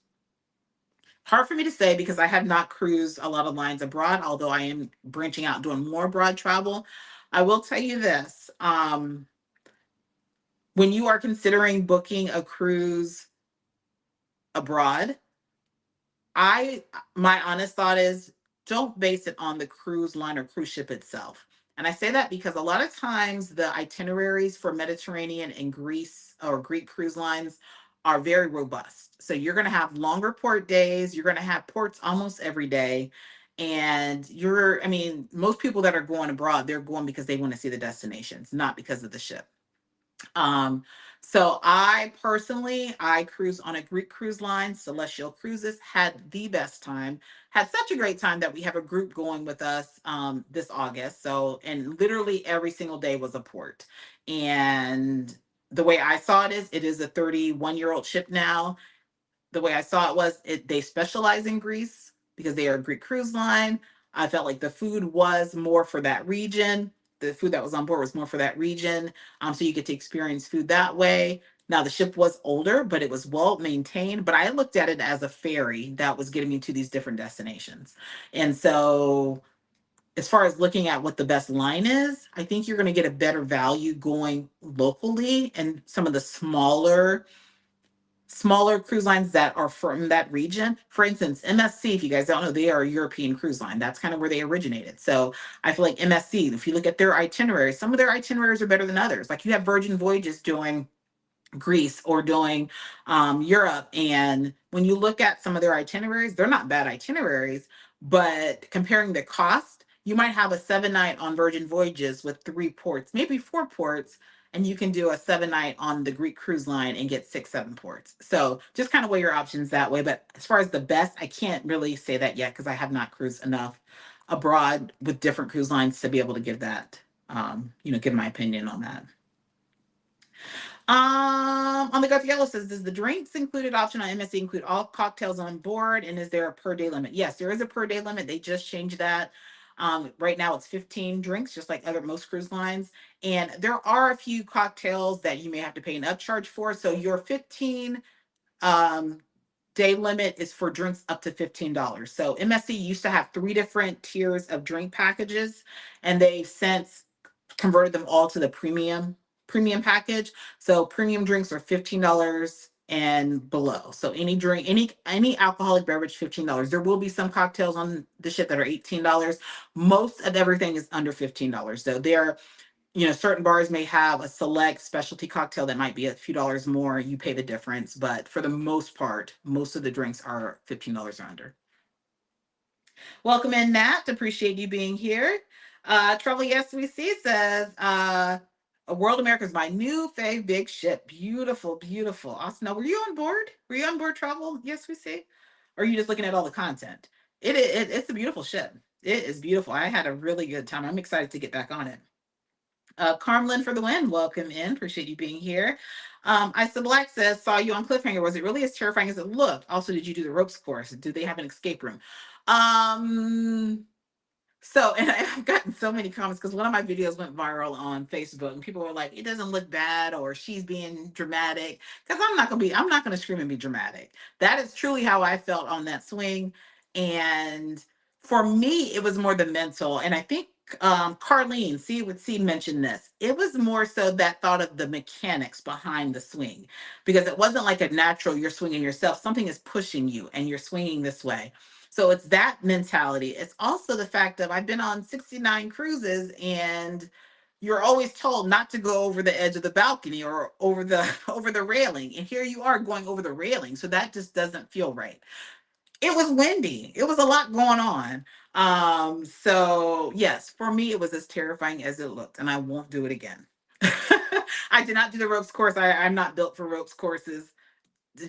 Hard for me to say because I have not cruised a lot of lines abroad, although I am branching out doing more abroad travel. I will tell you this. When you are considering booking a cruise abroad, I my honest thought is don't base it on the cruise line or cruise ship itself. And I say that because a lot of times the itineraries for Mediterranean and Greece or Greek cruise lines are very robust. So you're going to have longer port days, you're going to have ports almost every day. And I mean, most people that are going abroad, they're going because they want to see the destinations, not because of the ship. Um, so I cruise on a Greek cruise line, Celestial Cruises, had the best time, had such a great time that we have a group going with us this August. So, and literally every single day was a port. And the way I saw it is a 31-year-old ship now. The way I saw it was they specialize in Greece because they are a Greek cruise line. I felt like the food was more for that region. The food that was on board was more for that region. So you get to experience food that way. Now the ship was older, but it was well maintained. But I looked at it as a ferry that was getting me to these different destinations. And so as far as looking at what the best line is, I think you're going to get a better value going locally and some of the smaller cruise lines that are from that region. For instance, MSC, if you guys don't know, they are a European cruise line. That's kind of where they originated. So I feel like MSC, if you look at their itineraries, some of their itineraries are better than others. Like you have Virgin Voyages doing Greece or doing Europe. And when you look at some of their itineraries, they're not bad itineraries, but comparing the cost, you might have a 7 night on Virgin Voyages with 3 ports, maybe 4 ports, and you can do a 7 night on the Greek cruise line and get 6, 7 ports. So just kind of weigh your options that way. But as far as the best, I can't really say that yet because I have not cruised enough abroad with different cruise lines to be able to give that, give my opinion on that. On the Got Yellow says, does the drinks included option on MSC include all cocktails on board? And is there a per day limit? Yes, there is a per day limit. They just changed that. Right now it's 15 drinks, just like most cruise lines. And there are a few cocktails that you may have to pay an upcharge for. So your 15 um, day limit is for drinks up to $15. So MSC used to have 3 different tiers of drink packages, and they've since converted them all to the premium package. So premium drinks are $15 and below. So any drink, any alcoholic beverage, $15. There will be some cocktails on the ship that are $18. Most of everything is under $15. So there, certain bars may have a select specialty cocktail that might be a few dollars more. You pay the difference, but for the most part, most of the drinks are $15 or under. Welcome in, Nat. Appreciate you being here. Trouble Yes We See says, a World America is my new fave big ship. Beautiful, beautiful. Austin, now, were you on board? Were you on board Trouble Yes We See? Or are you just looking at all the content? It's a beautiful ship. It is beautiful. I had a really good time. I'm excited to get back on it. Carmelin for the win. Welcome in. Appreciate you being here. Isa Black says, saw you on Cliffhanger. Was it really as terrifying as it looked? Also, did you do the ropes course? Did they have an escape room? So, and I've gotten so many comments because one of my videos went viral on Facebook and people were like, it doesn't look bad or she's being dramatic. Because I'm not gonna scream and be dramatic. That is truly how I felt on that swing. And for me, it was more the mental. And I think Carlene, C mentioned this. It was more so that thought of the mechanics behind the swing, because it wasn't like a natural, you're swinging yourself. Something is pushing you and you're swinging this way. So it's that mentality. It's also the fact that I've been on 69 cruises and you're always told not to go over the edge of the balcony or over the over the railing. And here you are going over the railing. So that just doesn't feel right. It was windy. It was a lot going on. So yes, for me, it was as terrifying as it looked, and I won't do it again. I did not do the ropes course. I'm not built for ropes courses.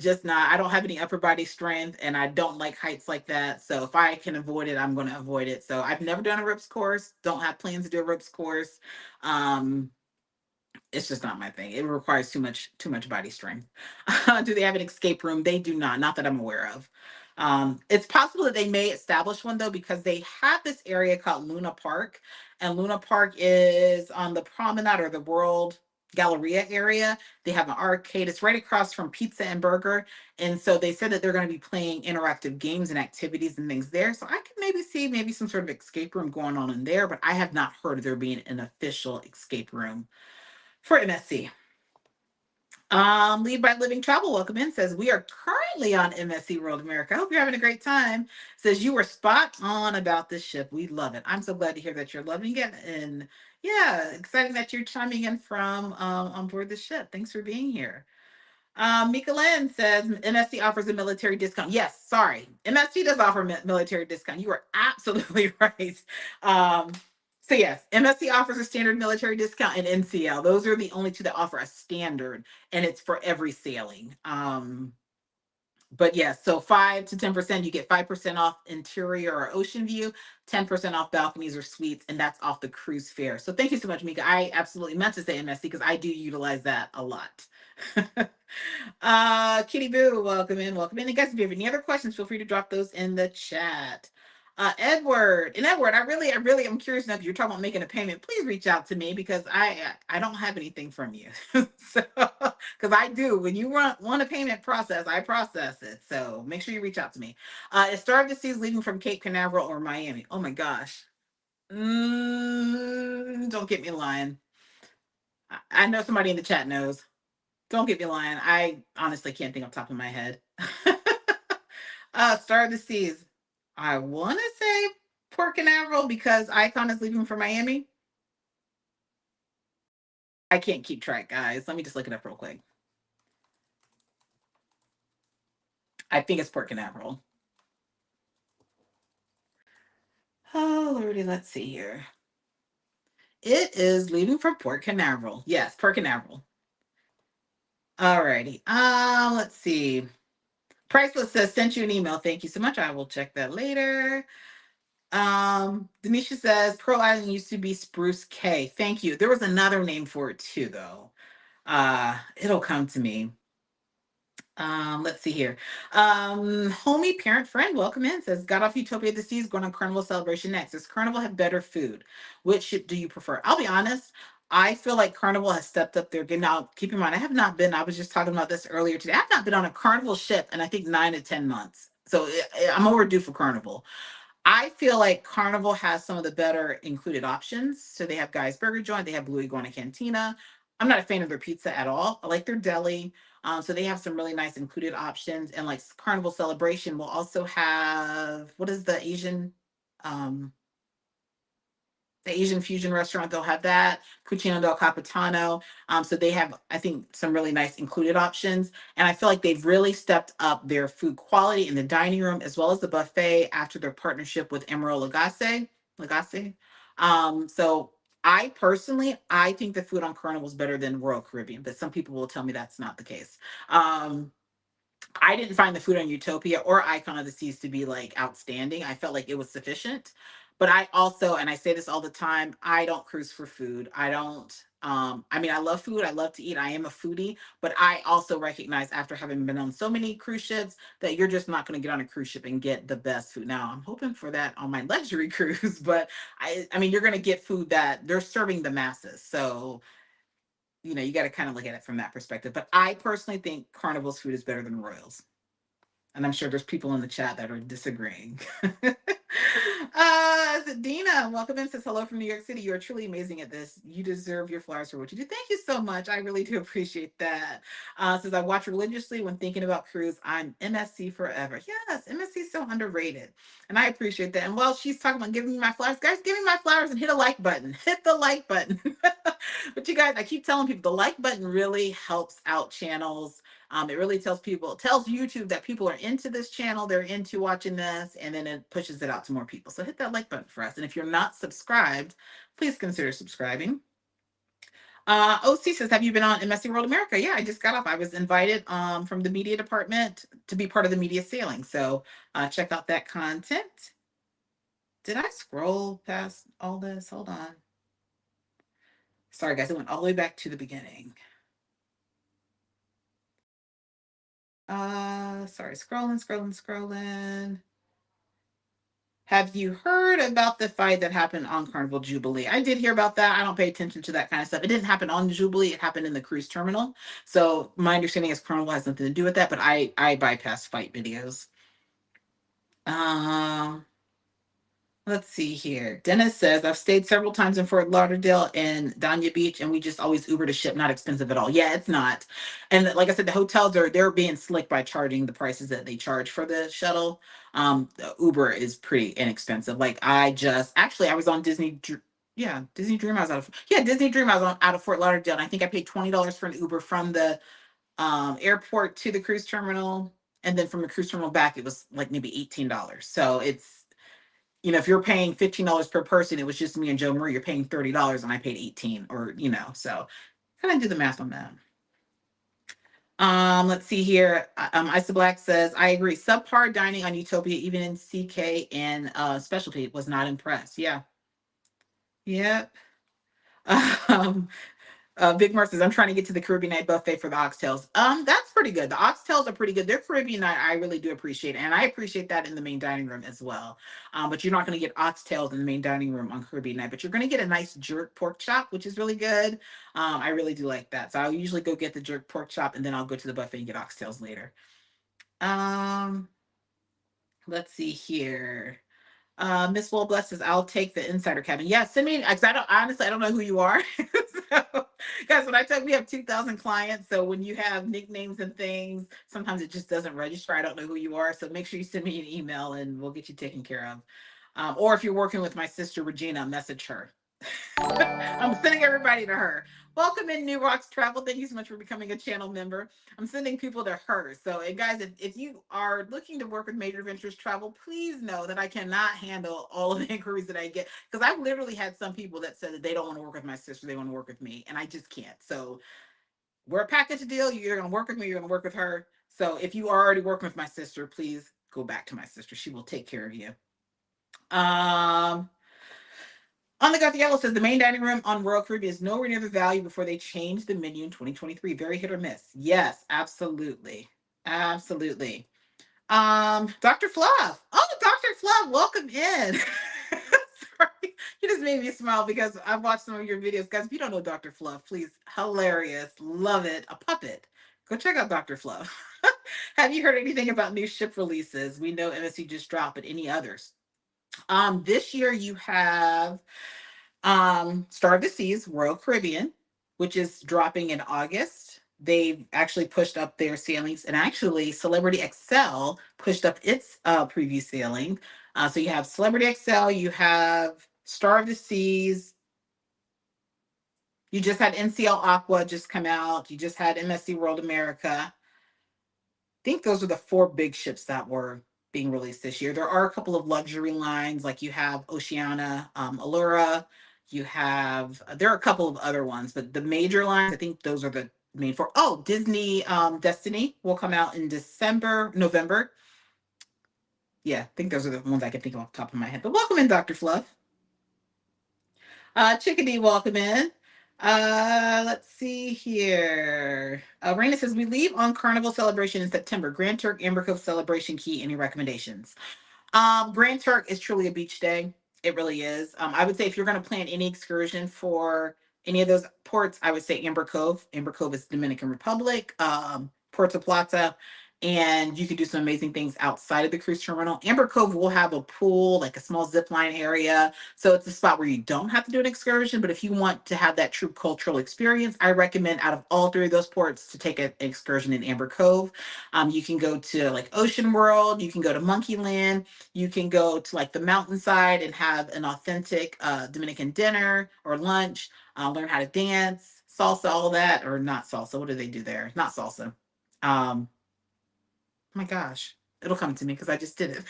just not. I don't have any upper body strength, and I don't like heights like that. So if I can avoid it, I'm going to avoid it. So I've never done a rips course. Don't have plans to do a rips course. Um, it's just not my thing. It requires too much body strength. Do they have an escape room? They do not that I'm aware of. It's possible that they may establish one though, because they have this area called Luna Park, and Luna Park is on the Promenade or the World Galleria area. They have an arcade. It's right across from Pizza and Burger, and so they said that they're going to be playing interactive games and activities and things there. So I could maybe see maybe some sort of escape room going on in there, but I have not heard of there being an official escape room for MSC. Lead by Living Travel, welcome in, says we are currently on MSC World America. I hope you're having a great time. Says you were spot on about this ship. We love it. I'm so glad to hear that you're loving it. And yeah, exciting that you're chiming in from on board the ship. Thanks for being here. Mika Lynn says MSC offers a military discount. Yes, sorry. MSC does offer military discount. You are absolutely right. Um, so yes, MSC offers a standard military discount and NCL. Those are the only two that offer a standard, and it's for every sailing. But yes, so 5 to 10%, you get 5% off interior or ocean view, 10% off balconies or suites, and that's off the cruise fare. So thank you so much, Mika. I absolutely meant to say MSC because I do utilize that a lot. Kitty Boo, welcome in, welcome in. And guys, if you have any other questions, feel free to drop those in the chat. Edward, I really am curious enough. You're talking about making a payment. Please reach out to me because I don't have anything from you. So, because I do, when you want a payment process, I process it. So make sure you reach out to me. It started the seas leaving from Cape Canaveral or Miami. Oh my gosh. Don't get me lying. I know somebody in the chat knows. Don't get me lying. I honestly can't think off the top of my head. Star of the Seas. I want to say Port Canaveral because Icon is leaving for Miami. I can't keep track, guys. Let me just look it up real quick. I think it's Port Canaveral. Oh, Lordy, let's see here. It is leaving for Port Canaveral. Yes, Port Canaveral. Alrighty. Let's see. Priceless says sent you an email. Thank you so much. I will check that later. Denisha says Pearl Island used to be Spruce Cay. Thank you. There was another name for it too, though. It'll come to me. Let's see here. Homie parent friend, welcome in. Says got off Utopia of the Seas, going on Carnival celebration next. Does Carnival have better food? Which ship do you prefer? I'll be honest. I feel like Carnival has stepped up their game. Now, keep in mind, I have not been. I was just talking about this earlier today. I've not been on a Carnival ship in I think 9 to 10 months. So I'm overdue for Carnival. I feel like Carnival has some of the better included options. So they have Guy's Burger Joint, they have Blue Iguana Cantina. I'm not a fan of their pizza at all. I like their deli. So they have some really nice included options. And like Carnival Celebration will also have what is um the Asian fusion restaurant, they'll have that, Cucina del Capitano. So they have, I think, some really nice included options. And I feel like they've really stepped up their food quality in the dining room as well as the buffet after their partnership with Emerald Lagasse. So I personally, I think the food on Carnival is better than Royal Caribbean, but some people will tell me that's not the case. I didn't find the food on Utopia or Icon of the Seas to be like outstanding. I felt like it was sufficient. But I also, and I say this all the time, I don't cruise for food. I don't, I mean, I love food. I love to eat. I am a foodie, but I also recognize after having been on so many cruise ships that you're just not going to get on a cruise ship and get the best food. Now, I'm hoping for that on my luxury cruise, but I mean, you're going to get food that they're serving the masses. So, you got to kind of look at it from that perspective. But I personally think Carnival's food is better than Royal's. And I'm sure there's people in the chat that are disagreeing. Dina, welcome in. Says hello from New York City. You are truly amazing at this. You deserve your flowers for what you do. Thank you so much. I really do appreciate that. Says I watch religiously when thinking about cruise. I'm MSC forever. Yes, MSC is so underrated, and I appreciate that. And while she's talking about giving me my flowers, guys, give me my flowers and hit a like button. Hit the like button. But you guys, I keep telling people the like button really helps out channels. It really tells YouTube that people are into this channel, they're into watching this, and then it pushes it out to more people. So hit that like button for us. And if you're not subscribed, please consider subscribing. OC says, have you been on MSC World America? Yeah, I just got off. I was invited from the media department to be part of the media sailing. So check out that content. Did I scroll past all this? Hold on. Sorry, guys. It went all the way back to the beginning. Sorry. Scrolling. Have you heard about the fight that happened on Carnival Jubilee? I did hear about that. I don't pay attention to that kind of stuff. It didn't happen on Jubilee. It happened in the cruise terminal. So my understanding is Carnival has nothing to do with that, but I bypass fight videos. Um, let's see here. Dennis says, I've stayed several times in Fort Lauderdale and Dania Beach, and we just always Uber to ship. Not expensive at all. Yeah, it's not. And like I said, the hotels they're being slick by charging the prices that they charge for the shuttle. Uber is pretty inexpensive. Like I was on Disney Dream. Disney Dream. I was on out of Fort Lauderdale, and I think I paid $20 for an Uber from the airport to the cruise terminal, and then from the cruise terminal back, it was like maybe $18. So it's if you're paying $15 per person, it was just me and Joe Marie, you're paying $30 and I paid 18 or, so kind of do the math on that. Let's see here. Isa Black says, I agree. Subpar dining on Utopia, even in CK and specialty, was not impressed. Yeah. Yep. Um, Big Mark says, I'm trying to get to the Caribbean night buffet for the oxtails. That's pretty good. The oxtails are pretty good. Their Caribbean night, I really do appreciate, and I appreciate that in the main dining room as well. But you're not going to get oxtails in the main dining room on Caribbean night, but you're going to get a nice jerk pork chop, which is really good. I really do like that. So I'll usually go get the jerk pork chop, and then I'll go to the buffet and get oxtails later. Um, let's see here. Miss Will Bless says, I'll take the insider cabin. Yeah, send me, because I don't know who you are. So, guys, when I tell you we have 2,000 clients, so when you have nicknames and things, sometimes it just doesn't register. I don't know who you are. So make sure you send me an email and we'll get you taken care of. Or if you're working with my sister, Regina, message her. I'm sending everybody to her. Welcome in, New Rocks Travel. Thank you so much for becoming a channel member. I'm sending people to her. So, and guys, if you are looking to work with Major Adventures Travel, please know that I cannot handle all of the inquiries that I get. Because I've literally had some people that said that they don't want to work with my sister, they want to work with me, and I just can't. So, we're a package deal. You're going to work with me, you're going to work with her. So, if you are already working with my sister, please go back to my sister. She will take care of you. On the Got the Yellow says the main dining room on Royal Caribbean is nowhere near the value before they changed the menu in 2023. Very hit or miss. Yes, absolutely. Absolutely. Dr. Fluff. Oh, Dr. Fluff, welcome in. Sorry. You just made me smile because I've watched some of your videos. Guys, if you don't know Dr. Fluff, please, hilarious. Love it. A puppet. Go check out Dr. Fluff. Have you heard anything about new ship releases? We know MSC just dropped, but any others? This year you have Star of the Seas, Royal Caribbean, which is dropping in August. They've actually pushed up their sailings, and actually Celebrity Excel pushed up its preview sailing. So you have Celebrity Excel, you have Star of the Seas. You just had NCL Aqua just come out. You just had MSC World America. Think those are the four big ships that were being released this year. There are a couple of luxury lines, like you have Oceania, Allura. There are a couple of other ones, but the major lines, I think those are the main four. Oh, Disney Destiny will come out in November. Yeah, I think those are the ones I can think of off the top of my head. But welcome in, Dr. Fluff. Chickadee, welcome in. Let's see here. Raina says, we leave on Carnival celebration in September. Grand Turk, Amber Cove celebration key. Any recommendations? Grand Turk is truly a beach day. It really is. I would say if you're going to plan any excursion for any of those ports, I would say Amber Cove. Amber Cove is Dominican Republic, Puerto Plata, and you can do some amazing things outside of the cruise terminal. Amber Cove will have a pool, like a small zip line area. So it's a spot where you don't have to do an excursion, but if you want to have that true cultural experience, I recommend out of all three of those ports to take an excursion in Amber Cove. You can go to like Ocean World, you can go to Monkeyland, you can go to like the mountainside and have an authentic Dominican dinner or lunch, learn how to dance, salsa, all that, or not salsa. What do they do there? Not salsa. Oh my gosh, it'll come to me because I just did it.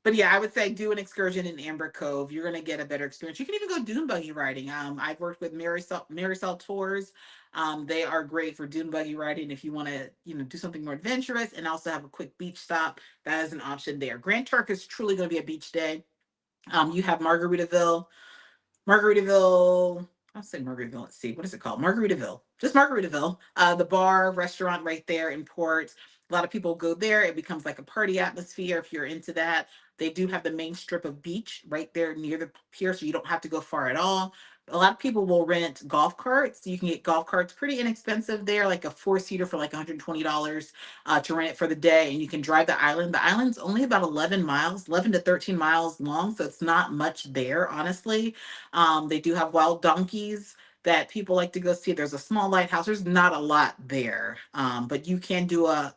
But yeah, I would say do an excursion in Amber Cove. You're going to get a better experience. You can even go dune buggy riding. I've worked with Marisol Tours. They are great for dune buggy riding if you want to, do something more adventurous and also have a quick beach stop. That is an option there. Grand Turk is truly going to be a beach day. You have Margaritaville. I'll say Margaritaville. Let's see. What is it called? Margaritaville. Just Margaritaville. The bar, restaurant right there in Port. A lot of people go there. It becomes like a party atmosphere if you're into that. They do have the main strip of beach right there near the pier, so you don't have to go far at all. A lot of people will rent golf carts. You can get golf carts pretty inexpensive there, like a four-seater for like $120 to rent it for the day, and you can drive the island. The island's only about 11 miles, 11 to 13 miles long, so it's not much there, honestly. They do have wild donkeys that people like to go see. There's a small lighthouse. There's not a lot there, but you can do a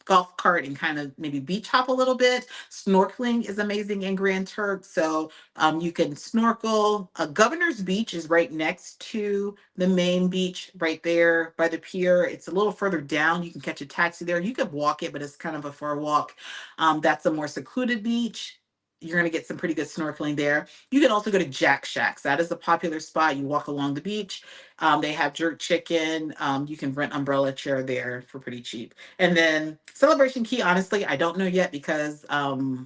golf cart and kind of maybe beach hop a little bit. Snorkeling is amazing in Grand Turk. So you can snorkel. Governor's Beach is right next to the main beach right there by the pier. It's a little further down. You can catch a taxi there. You could walk it, but it's kind of a far walk. That's a more secluded beach. You're going to get some pretty good snorkeling there. You can also go to Jack Shack's. That is a popular spot. You walk along the beach. They have jerk chicken. You can rent umbrella chair there for pretty cheap. And then Celebration Key, honestly, I don't know yet because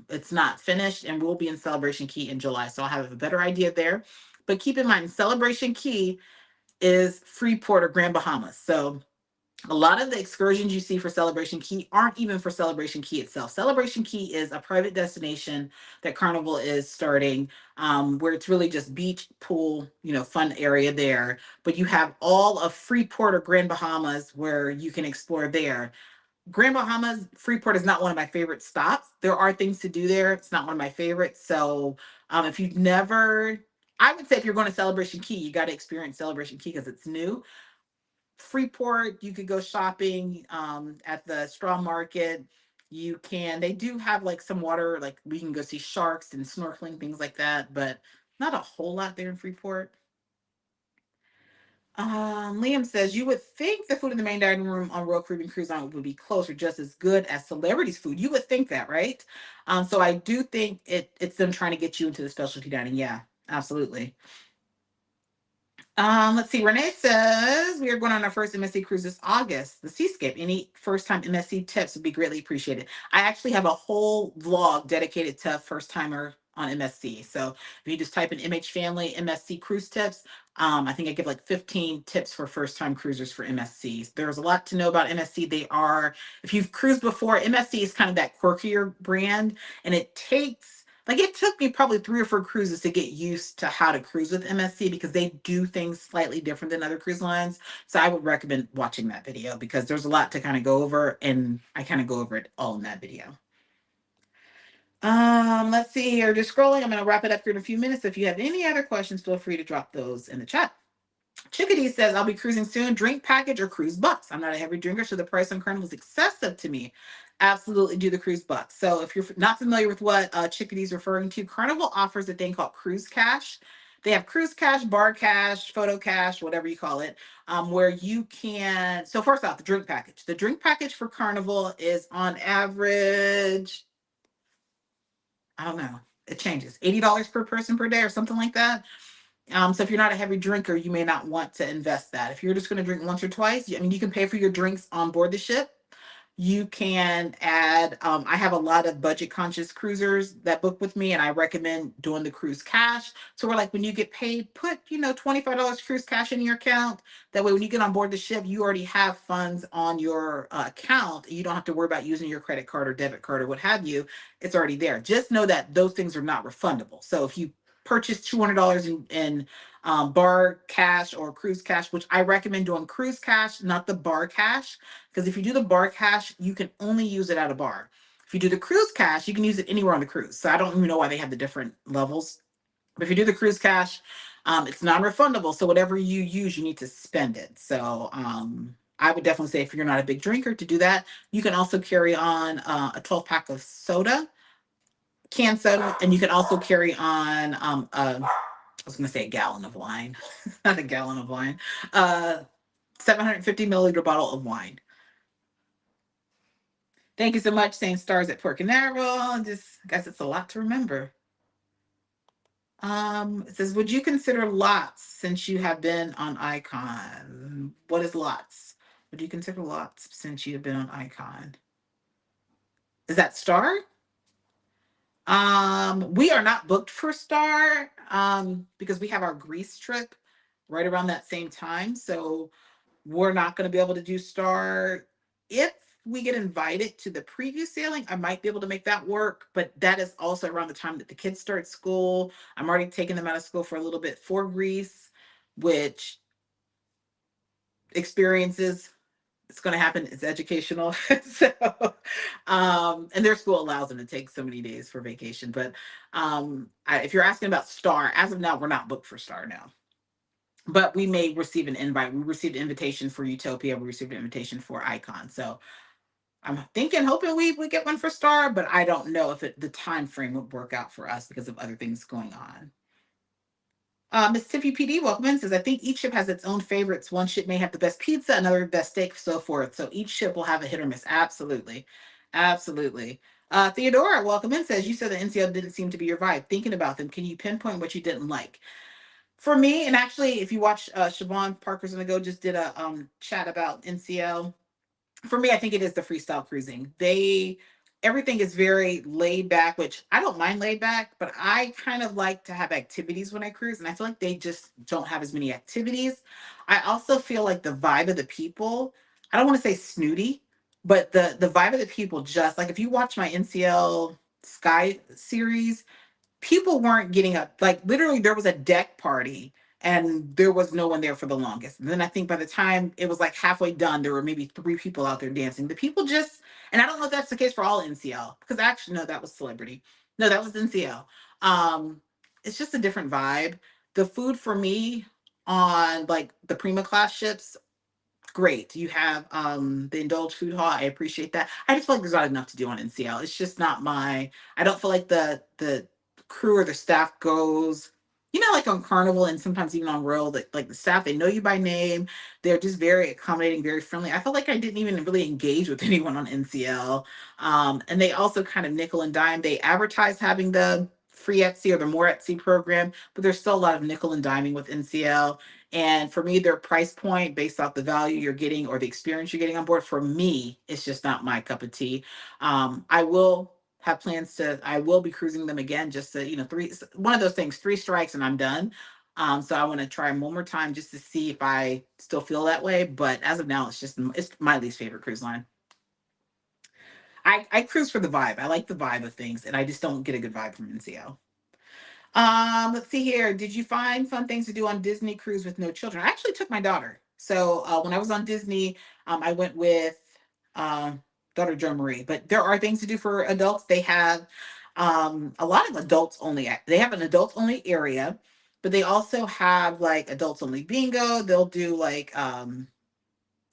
it's not finished, and we'll be in Celebration Key in July. So I'll have a better idea there. But keep in mind, Celebration Key is Freeport or Grand Bahamas. So a lot of the excursions you see for Celebration Key aren't even for Celebration Key itself. Celebration Key is a private destination that Carnival is starting, where it's really just beach, pool, fun area there. But you have all of Freeport or Grand Bahamas where you can explore there. Grand Bahamas, Freeport is not one of my favorite stops. There are things to do there. It's not one of my favorites. So if you've never, I would say if you're going to Celebration Key, you got to experience Celebration Key because it's new. Freeport, you could go shopping at the straw market. They do have like some water, like we can go see sharks and snorkeling, things like that, but not a whole lot there in Freeport. Liam says, you would think the food in the main dining room on Royal Caribbean Cruise Line would be close or just as good as celebrities' food. You would think that, right? So I do think it's them trying to get you into the specialty dining. Yeah, absolutely. Let's see. Renee says we are going on our first MSC cruise this August, the Seascape. Any first-time MSC tips would be greatly appreciated. I actually have a whole vlog dedicated to first-timer on MSC. So if you just type in MH Family MSC cruise tips, I think I give like 15 tips for first-time cruisers for MSC. There's a lot to know about MSC. If you've cruised before, MSC is kind of that quirkier brand, and it took me probably 3 or 4 cruises to get used to how to cruise with MSC because they do things slightly different than other cruise lines. So I would recommend watching that video because there's a lot to kind of go over, and I kind of go over it all in that video. Let's see here. Just scrolling. I'm going to wrap it up here in a few minutes. If you have any other questions, feel free to drop those in the chat. Chickadee says, I'll be cruising soon. Drink package or cruise bucks? I'm not a heavy drinker, so the price on Carnival is excessive to me. Absolutely do the cruise bucks. So if you're not familiar with what Chickadee's referring to, Carnival offers a thing called Cruise Cash. They have Cruise Cash, Bar Cash, Photo Cash, whatever you call it, where you can. So first off, the drink package. The drink package for Carnival is on average, I don't know, it changes, $80 per person per day or something like that. So if you're not a heavy drinker, you may not want to invest that. If you're just going to drink once or twice, you can pay for your drinks on board the ship. You can add, I have a lot of budget conscious cruisers that book with me, and I recommend doing the cruise cash. So we're like, when you get paid, put, $25 cruise cash in your account. That way, when you get on board the ship, you already have funds on your account. You don't have to worry about using your credit card or debit card or what have you. It's already there. Just know that those things are not refundable. So if you purchase $200 in bar cash or cruise cash, which I recommend doing cruise cash, not the bar cash, because if you do the bar cash, you can only use it at a bar. If you do the cruise cash, you can use it anywhere on the cruise. So I don't even know why they have the different levels. But if you do the cruise cash, it's non-refundable. So whatever you use, you need to spend it. So I would definitely say if you're not a big drinker to do that. You can also carry on a 12-pack of soda, canned soda, and you can also carry on I was going to say a gallon of wine, not a gallon of wine, 750 milliliter bottle of wine. Thank you so much. Saying stars at Port Canaveral. Just guess it's a lot to remember. It says, would you consider lots since you have been on Icon? What is lots? Would you consider lots since you have been on Icon? Is that star? We are not booked for Star because we have our Greece trip right around that same time. So we're not going to be able to do Star. If we get invited to the preview sailing, I might be able to make that work, but that is also around the time that the kids start school. I'm already taking them out of school for a little bit for Greece, which experiences it's going to happen. It's educational. So, and their school allows them to take so many days for vacation. But if you're asking about Star, as of now, we're not booked for Star now. But we may receive an invite. We received an invitation for Utopia. We received an invitation for Icon. So I'm thinking, hoping we get one for Star, but I don't know if the time frame would work out for us because of other things going on. Mississippi PD welcome in says, I think each ship has its own favorites. One ship may have the best pizza, another best steak, so forth. So each ship will have a hit or miss. Absolutely. Absolutely. Theodora, welcome in, says, you said the NCL didn't seem to be your vibe. Thinking about them, can you pinpoint what you didn't like? For me, and actually, if you watch Siobhan Parker's Gonna Go just did a chat about NCL. For me, I think it is the freestyle cruising. Everything is very laid back, which I don't mind laid back, but I kind of like to have activities when I cruise, and I feel like they just don't have as many activities. I also feel like the vibe of the people, I don't want to say snooty, but the vibe of the people, just like if you watch my NCL Sky series, people weren't getting up. Like literally, there was a deck party and there was no one there for the longest. And then I think by the time it was like halfway done, there were maybe three people out there dancing. The people just, and I don't know if that's the case for all NCL, because actually, no, that was Celebrity. No, that was NCL. It's just a different vibe. The food for me on like the Prima class ships, great. You have the indulge food hall. I appreciate that. I just feel like there's not enough to do on NCL. It's just not my, I don't feel like the crew or the staff goes, like on Carnival and sometimes even on Royal, like the staff, they know you by name. They're just very accommodating, very friendly. I felt like I didn't even really engage with anyone on NCL. And they also kind of nickel and dime. They advertise having the free at sea or the more at sea program, but there's still a lot of nickel and diming with NCL. And for me, their price point based off the value you're getting or the experience you're getting on board, for me, it's just not my cup of tea. I will have plans I will be cruising them again, just to, one of those things, three strikes and I'm done. So I want to try them one more time just to see if I still feel that way. But as of now, it's my least favorite cruise line. I cruise for the vibe. I like the vibe of things, and I just don't get a good vibe from NCL. Let's see here. Did you find fun things to do on Disney cruise with no children? I actually took my daughter. So when I was on Disney, I went with daughter Jo Marie. But there are things to do for adults. They have a lot of adults only. They have an adults only area, but they also have like adults only bingo. They'll do like wine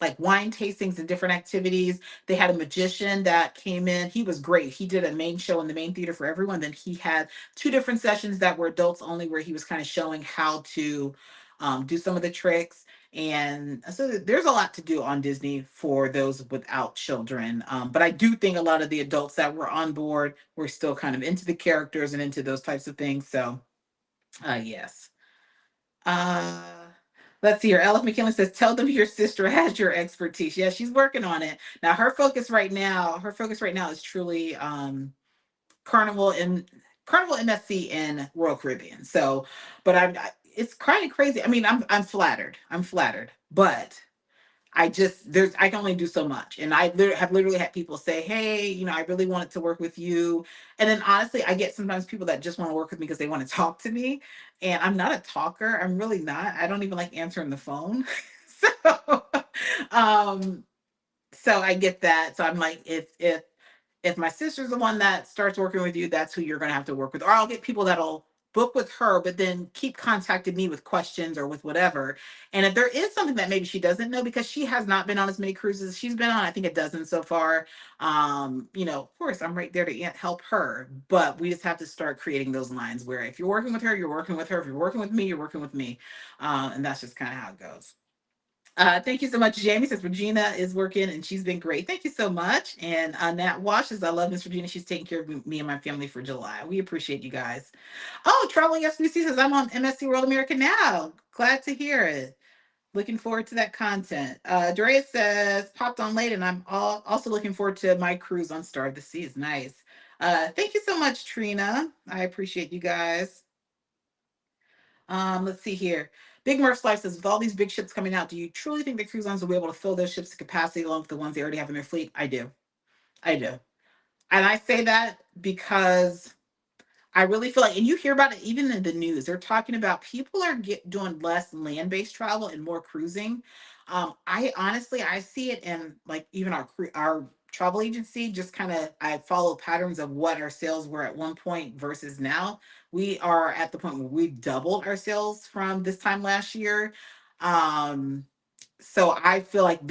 tastings and different activities. They had a magician that came in. He was great. He did a main show in the main theater for everyone. Then he had two different sessions that were adults only, where he was kind of showing how to do some of the tricks. And so there's a lot to do on Disney for those without children. But I do think a lot of the adults that were on board were still kind of into the characters and into those types of things. So, yes. Uh, let's see here. Ella McKinley says, tell them your sister has your expertise. Yeah, she's working on it. Now her focus right now is truly Carnival and Carnival MSC in Royal Caribbean. So, but it's kind of crazy. I mean, I'm flattered. I'm flattered, but I can only do so much. And have literally had people say, hey, I really wanted to work with you. And then honestly, I get sometimes people that just want to work with me because they want to talk to me. And I'm not a talker. I'm really not. I don't even like answering the phone. so, um, so I get that. So I'm like, if my sister's the one that starts working with you, that's who you're going to have to work with. Or I'll get people that'll book with her, but then keep contacting me with questions or with whatever. And if there is something that maybe she doesn't know, because she has not been on as many cruises, she's been on, I think, a dozen so far. Of course, I'm right there to help her, but we just have to start creating those lines where if you're working with her, you're working with her. If you're working with me, you're working with me. And that's just kind of how it goes. Thank you so much. Jamie says Regina is working and she's been great. Thank you so much. And Nat Wash says, I love Miss Regina. She's taking care of me and my family for July. We appreciate you guys. Oh, Traveling FBC says, I'm on MSC World America now. Glad to hear it. Looking forward to that content. Drea says, popped on late and also looking forward to my cruise on Star of the Seas. Nice. Thank you so much, Trina. I appreciate you guys. Let's see here. Big Murph's Life says, with all these big ships coming out, do you truly think the cruise lines will be able to fill those ships to capacity along with the ones they already have in their fleet? I do. I do. And I say that because I really feel like, and you hear about it even in the news, they're talking about people are doing less land-based travel and more cruising. I honestly, I see it in like even our travel agency, just kind of, I follow patterns of what our sales were at one point versus now. We are at the point where we've doubled our sales from this time last year. Um, so I feel like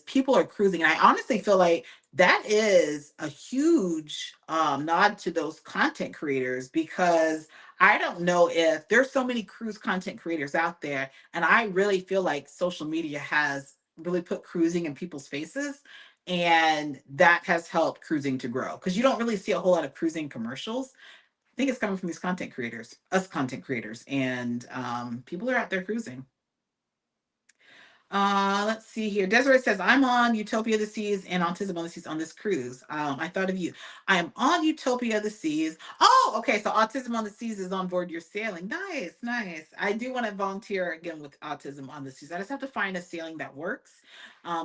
people are cruising, and I honestly feel like that is a huge nod to those content creators, because I don't know if there's so many cruise content creators out there, and I really feel like social media has really put cruising in people's faces, and that has helped cruising to grow because you don't really see a whole lot of cruising commercials. I think it's coming from these content creators, us content creators, and people are out there cruising. Let's see here. Desiree says, I'm on Utopia of the Seas and Autism on the Seas on this cruise. I thought of you. I am on Utopia of the Seas. Oh, okay. So Autism on the Seas is on board your sailing. Nice, nice. I do want to volunteer again with Autism on the Seas. I just have to find a sailing that works.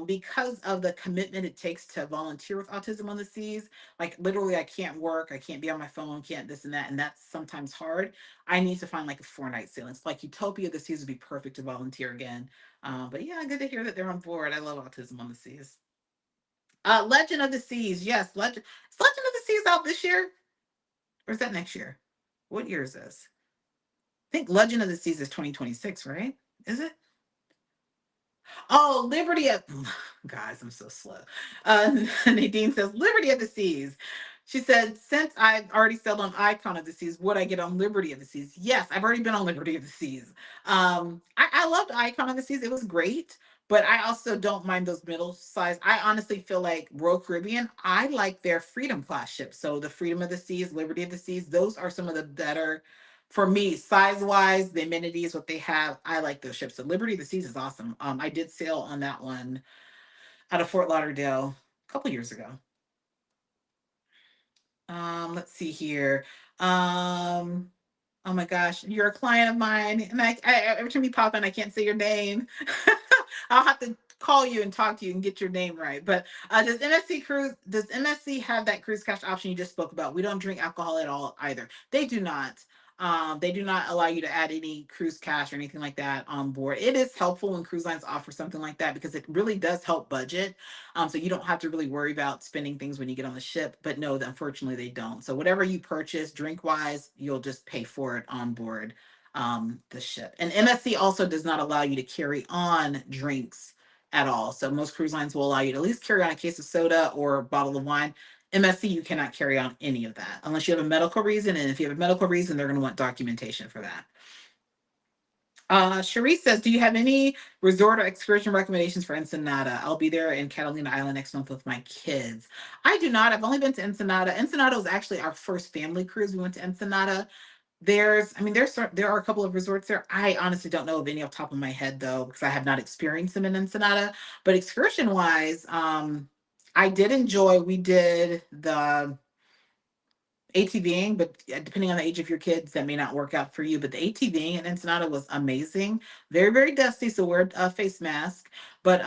Because of the commitment it takes to volunteer with Autism on the Seas. Like literally, I can't work, I can't be on my phone, can't this and that, and that's sometimes hard. I need to find like a 4-night sailing. So like Utopia of the Seas would be perfect to volunteer again. But yeah, good to hear that they're on board. I love Autism on the Seas. Legend of the Seas. Yes, Legend of the Seas out this year? Or is that next year? What year is this? I think Legend of the Seas is 2026, right? Is it? Oh, Liberty of guys, I'm so slow. Nadine says Liberty of the Seas. She said, since I've already sailed on Icon of the Seas, would I get on Liberty of the Seas? Yes, I've already been on Liberty of the Seas. I loved Icon of the Seas. It was great, but I also don't mind those middle size. I honestly feel like Royal Caribbean, I like their Freedom class ships. So the Freedom of the Seas, Liberty of the Seas, those are some of the better for me, size wise, the amenities, what they have, I like those ships. So Liberty of the Seas is awesome. I did sail on that one out of Fort Lauderdale a couple years ago. Let's see here. Um, oh my gosh, you're a client of mine, and every time you pop in, I can't say your name. I'll have to call you and talk to you and get your name right. But does MSC have that cruise cash option you just spoke about? We don't drink alcohol at all either. They do not. They do not allow you to add any cruise cash or anything like that on board. It is helpful when cruise lines offer something like that because it really does help budget. So you don't have to really worry about spending things when you get on the ship. But no, unfortunately, they don't. So whatever you purchase drink wise, you'll just pay for it on board the ship. And MSC also does not allow you to carry on drinks at all. So most cruise lines will allow you to at least carry on a case of soda or a bottle of wine. MSC, you cannot carry on any of that unless you have a medical reason. And if you have a medical reason, they're going to want documentation for that. Cherise says, do you have any resort or excursion recommendations for Ensenada? I'll be there in Catalina Island next month with my kids. I do not. I've only been to Ensenada. Ensenada was actually our first family cruise. We went to Ensenada. There are a couple of resorts there. I honestly don't know of any off the top of my head though, because I have not experienced them in Ensenada. But excursion wise, I did enjoy. We did the ATVing, but depending on the age of your kids, that may not work out for you. But the ATVing in Ensenada was amazing. Very, very dusty, so wear a face mask. But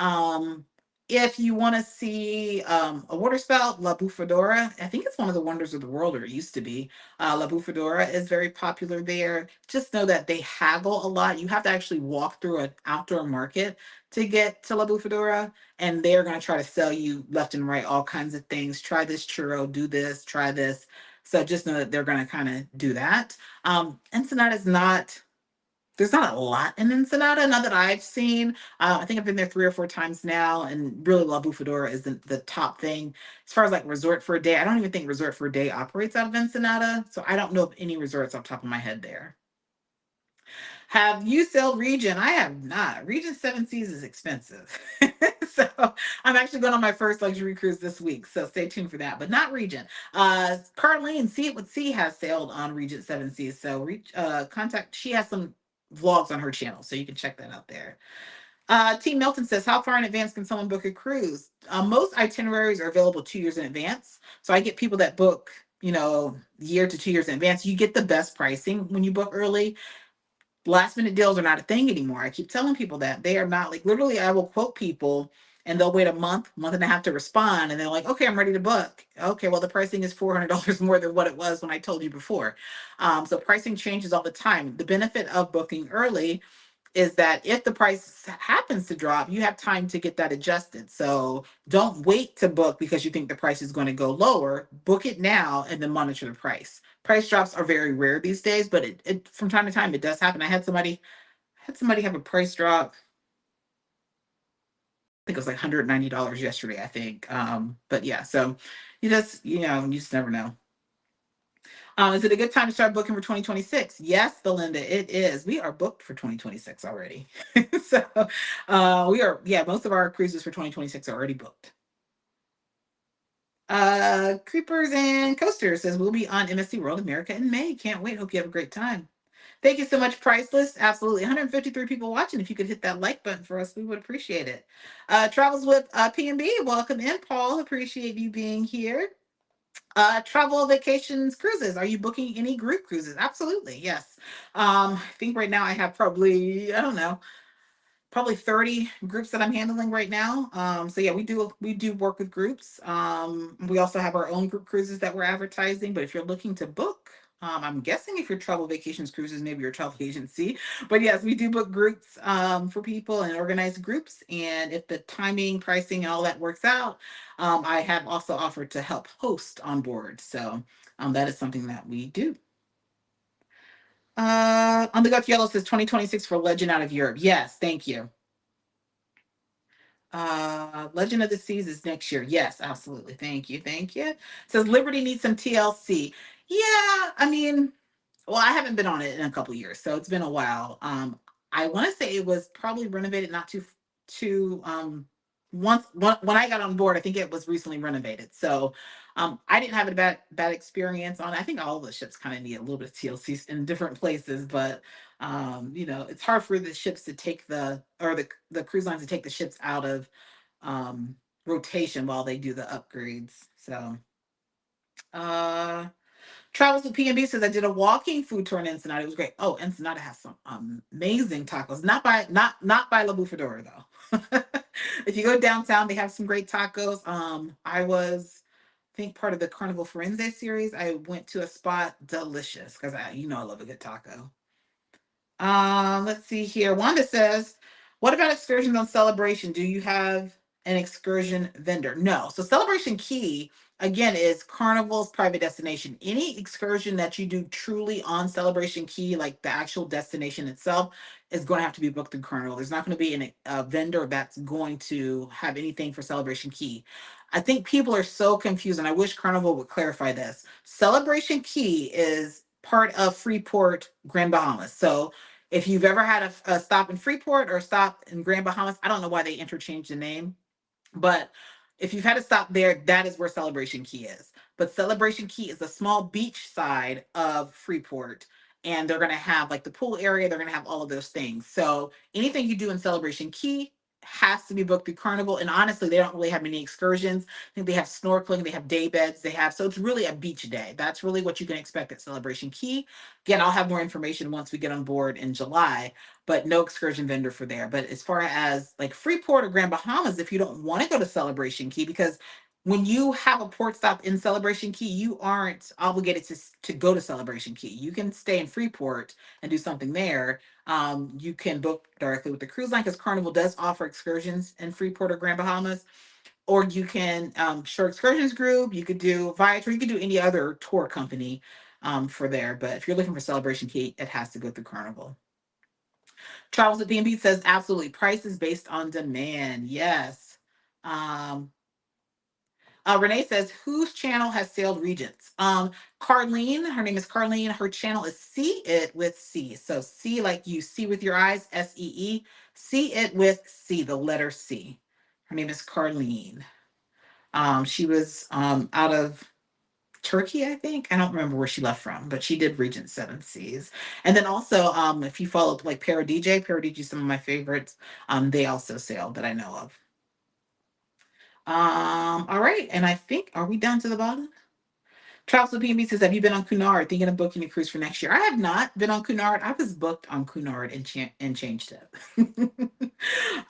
if you want to see a water spout, La Bufadora, I think it's one of the wonders of the world, or it used to be. La Bufadora is very popular there. Just know that they haggle a lot. You have to actually walk through an outdoor market to get to La Bufadora, and they're going to try to sell you left and right all kinds of things. Try this churro, do this, try this. So just know that they're going to kind of do that. Ensenada is not, there's not a lot in Ensenada, not that I've seen. I think I've been there 3 or 4 times now, and really La Bufadora is the top thing. As far as like resort for a day, I don't even think resort for a day operates out of Ensenada. So I don't know of any resorts off the top of my head there. Have you sailed Region? I have not. Region Seven Seas is expensive. So I'm actually going on my first luxury cruise this week. So stay tuned for that, but not Region. Carlene, See It With Sea, has sailed on Regent Seven Seas. So contact, she has some vlogs on her channel. So you can check that out there. Team Milton says, how far in advance can someone book a cruise? Most itineraries are available 2 years in advance. So I get people that book, year to 2 years in advance. You get the best pricing when you book early. Last minute deals are not a thing anymore. I keep telling people that they are not. Like, literally, I will quote people and they'll wait a month and a half to respond. And they're like, okay, I'm ready to book. Okay, well, the pricing is $400 more than what it was when I told you before. So pricing changes all the time. The benefit of booking early is that if the price happens to drop, you have time to get that adjusted. So don't wait to book because you think the price is going to go lower. Book it now and then monitor the price. Price drops are very rare these days, but it from time to time it does happen. I had somebody have a price drop. I think it was like $190 yesterday, I think. But yeah, so you just never know. Is it a good time to start booking for 2026? Yes, Belinda, it is. We are booked for 2026 already. So most of our cruises for 2026 are already booked. Creepers and Coasters says we'll be on MSC World America in May. Can't wait. Hope you have a great time. Thank you so much, Priceless. Absolutely. 153 people watching. If you could hit that like button for us, we would appreciate it. Travels with P&B. Welcome in, Paul. Appreciate you being here. Travel, vacations, cruises. Are you booking any group cruises? Absolutely, yes. I think right now I have probably, I don't know, probably 30 groups that I'm handling right now. So yeah, we do work with groups. We also have our own group cruises that we're advertising. But if you're looking to book, I'm guessing if you're travel vacations cruises, maybe your travel agency. But yes, we do book groups for people and organize groups. And if the timing, pricing, and all that works out, I have also offered to help host on board. So that is something that we do. On the Gut Yellow says 2026 for Legend out of Europe. Yes, thank you. Legend of the Seas is next year. Yes, absolutely. Thank you. Thank you. Says Liberty needs some TLC. Yeah, I mean, well, I haven't been on it in a couple years, so it's been a while. I want to say it was probably renovated not too when I got on board, I think it was recently renovated. So I didn't have a bad experience on it. I think all the ships kind of need a little bit of TLC in different places, but it's hard for the ships to take the cruise lines to take the ships out of um rotation while they do the upgrades. So uh Travels with P&B says I did a walking food tour in Ensenada. It was great. Oh, Ensenada has some amazing tacos. Not by La Bufadora though. If you go downtown, they have some great tacos. I was, I think, part of the Carnival Forense series. I went to a spot, delicious, because I love a good taco. Let's see here. Wanda says, what about excursions on Celebration? Do you have an excursion vendor? No. So Celebration Key, again, is Carnival's private destination. Any excursion that you do truly on Celebration Key, like the actual destination itself, is going to have to be booked through Carnival. There's not going to be a vendor that's going to have anything for Celebration Key. I think people are so confused, and I wish Carnival would clarify this. Celebration Key is part of Freeport, Grand Bahamas. So if you've ever had a stop in Freeport or a stop in Grand Bahamas, I don't know why they interchanged the name, but if you've had a stop there, that is where Celebration Key is. But Celebration Key is the small beach side of Freeport. And they're going to have like the pool area, they're going to have all of those things. So anything you do in Celebration Key has to be booked through Carnival. And honestly, they don't really have many excursions. I think they have snorkeling, they have day beds, so it's really a beach day. That's really what you can expect at Celebration Key. Again, I'll have more information once we get on board in July, but no excursion vendor for there. But as far as like Freeport or Grand Bahamas, if you don't want to go to Celebration Key, because when you have a port stop in Celebration Key, you aren't obligated to go to Celebration Key. You can stay in Freeport and do something there. You can book directly with the cruise line because Carnival does offer excursions in Freeport or Grand Bahamas. Or you can Shore Excursions Group, you could do Viator, you could do any other tour company for there. But if you're looking for Celebration Key, it has to go through Carnival. Travels with B&B says absolutely. Price is based on demand. Yes. Um, Renee says, whose channel has sailed Regents? Carlene, her name is Carlene. Her channel is See It with C. So see like you see with your eyes, SEE. See It with C, the letter C. Her name is Carlene. She was out of Turkey, I think. I don't remember where she left from, but she did Regent Seven Seas. And then also, if you follow like Para DJ is some of my favorites. They also sailed that I know of. All right, and I think are we down to the bottom? Travels with PB says, have you been on Cunard? Thinking of booking a cruise for next year? I have not been on Cunard. I was booked on Cunard and changed it.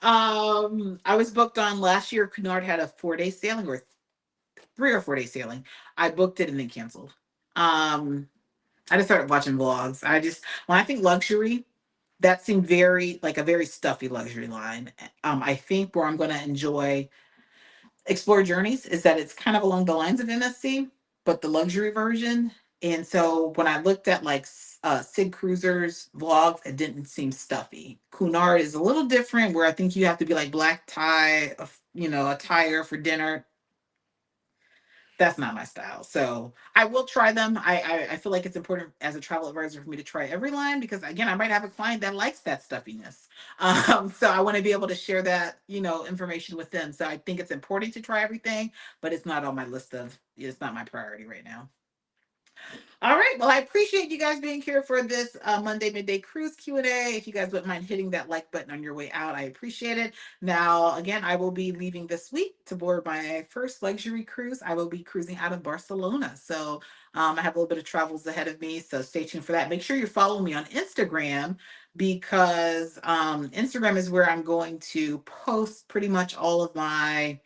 I was booked on last year. Cunard had a 4-day sailing or 3 or 4 day sailing. I booked it and then canceled. I just started watching vlogs. When I think luxury, that seemed very like a very stuffy luxury line. I think where I'm going to enjoy Explore Journeys is that it's kind of along the lines of MSC, but the luxury version. And so when I looked at like Sid Cruiser's vlogs, it didn't seem stuffy. Cunard is a little different, where I think you have to be like black tie, attire for dinner. That's not my style. So I will try them. I feel like it's important as a travel advisor for me to try every line, because again, I might have a client that likes that stuffiness. So I want to be able to share that, information with them. So I think it's important to try everything, but it's not on my list of, it's not my priority right now. All right. Well, I appreciate you guys being here for this Monday Midday Cruise Q&A. If you guys wouldn't mind hitting that like button on your way out, I appreciate it. Now, again, I will be leaving this week to board my first luxury cruise. I will be cruising out of Barcelona. So I have a little bit of travels ahead of me. So stay tuned for that. Make sure you follow me on Instagram, because Instagram is where I'm going to post pretty much all of my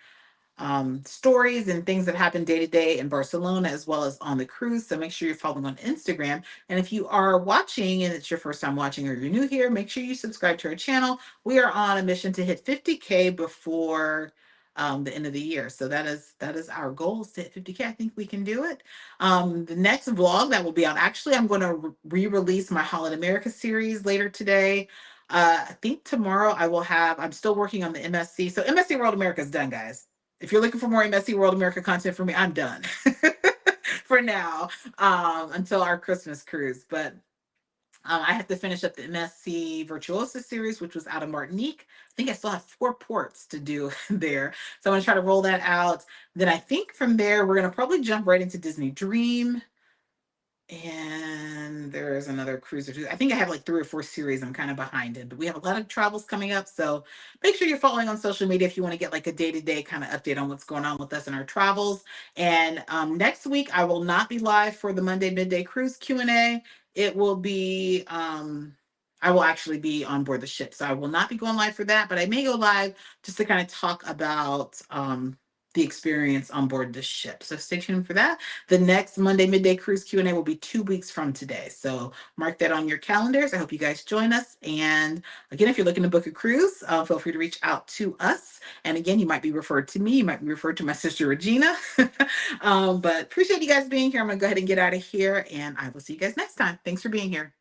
stories and things that happen day to day in Barcelona, as well as on the cruise. So make sure you're following on Instagram. And if you are watching and it's your first time watching, or you're new here, make sure you subscribe to our channel. We are on a mission to hit 50K before the end of the year. So that is our goal, is to hit 50K. I think we can do it. The next vlog that will be out, actually, I'm going to re-release my Holland America series later today. I think tomorrow I'm still working on the MSC. So MSC World America is done, guys. If you're looking for more MSC World America content from me, I'm done for now, until our Christmas cruise. But I have to finish up the MSC Virtuosa series, which was out of Martinique. I think I still have 4 ports to do there. So I'm going to try to roll that out. Then I think from there, we're going to probably jump right into Disney Dream. And there's another cruise or two. I think I have like 3 or 4 series I'm kind of behind in, but we have a lot of travels coming up. So make sure you're following on social media if you want to get like a day-to-day kind of update on what's going on with us and our travels. And next week, I will not be live for the Monday Midday Cruise Q&A. It will be, I will actually be on board the ship. So I will not be going live for that, but I may go live just to kind of talk about the experience on board the ship. So stay tuned for that. The next Monday Midday Cruise Q&A will be 2 weeks from today. So mark that on your calendars. I hope you guys join us. And again, if you're looking to book a cruise, feel free to reach out to us. And again, you might be referred to me. You might be referred to my sister, Regina. But appreciate you guys being here. I'm going to go ahead and get out of here, and I will see you guys next time. Thanks for being here.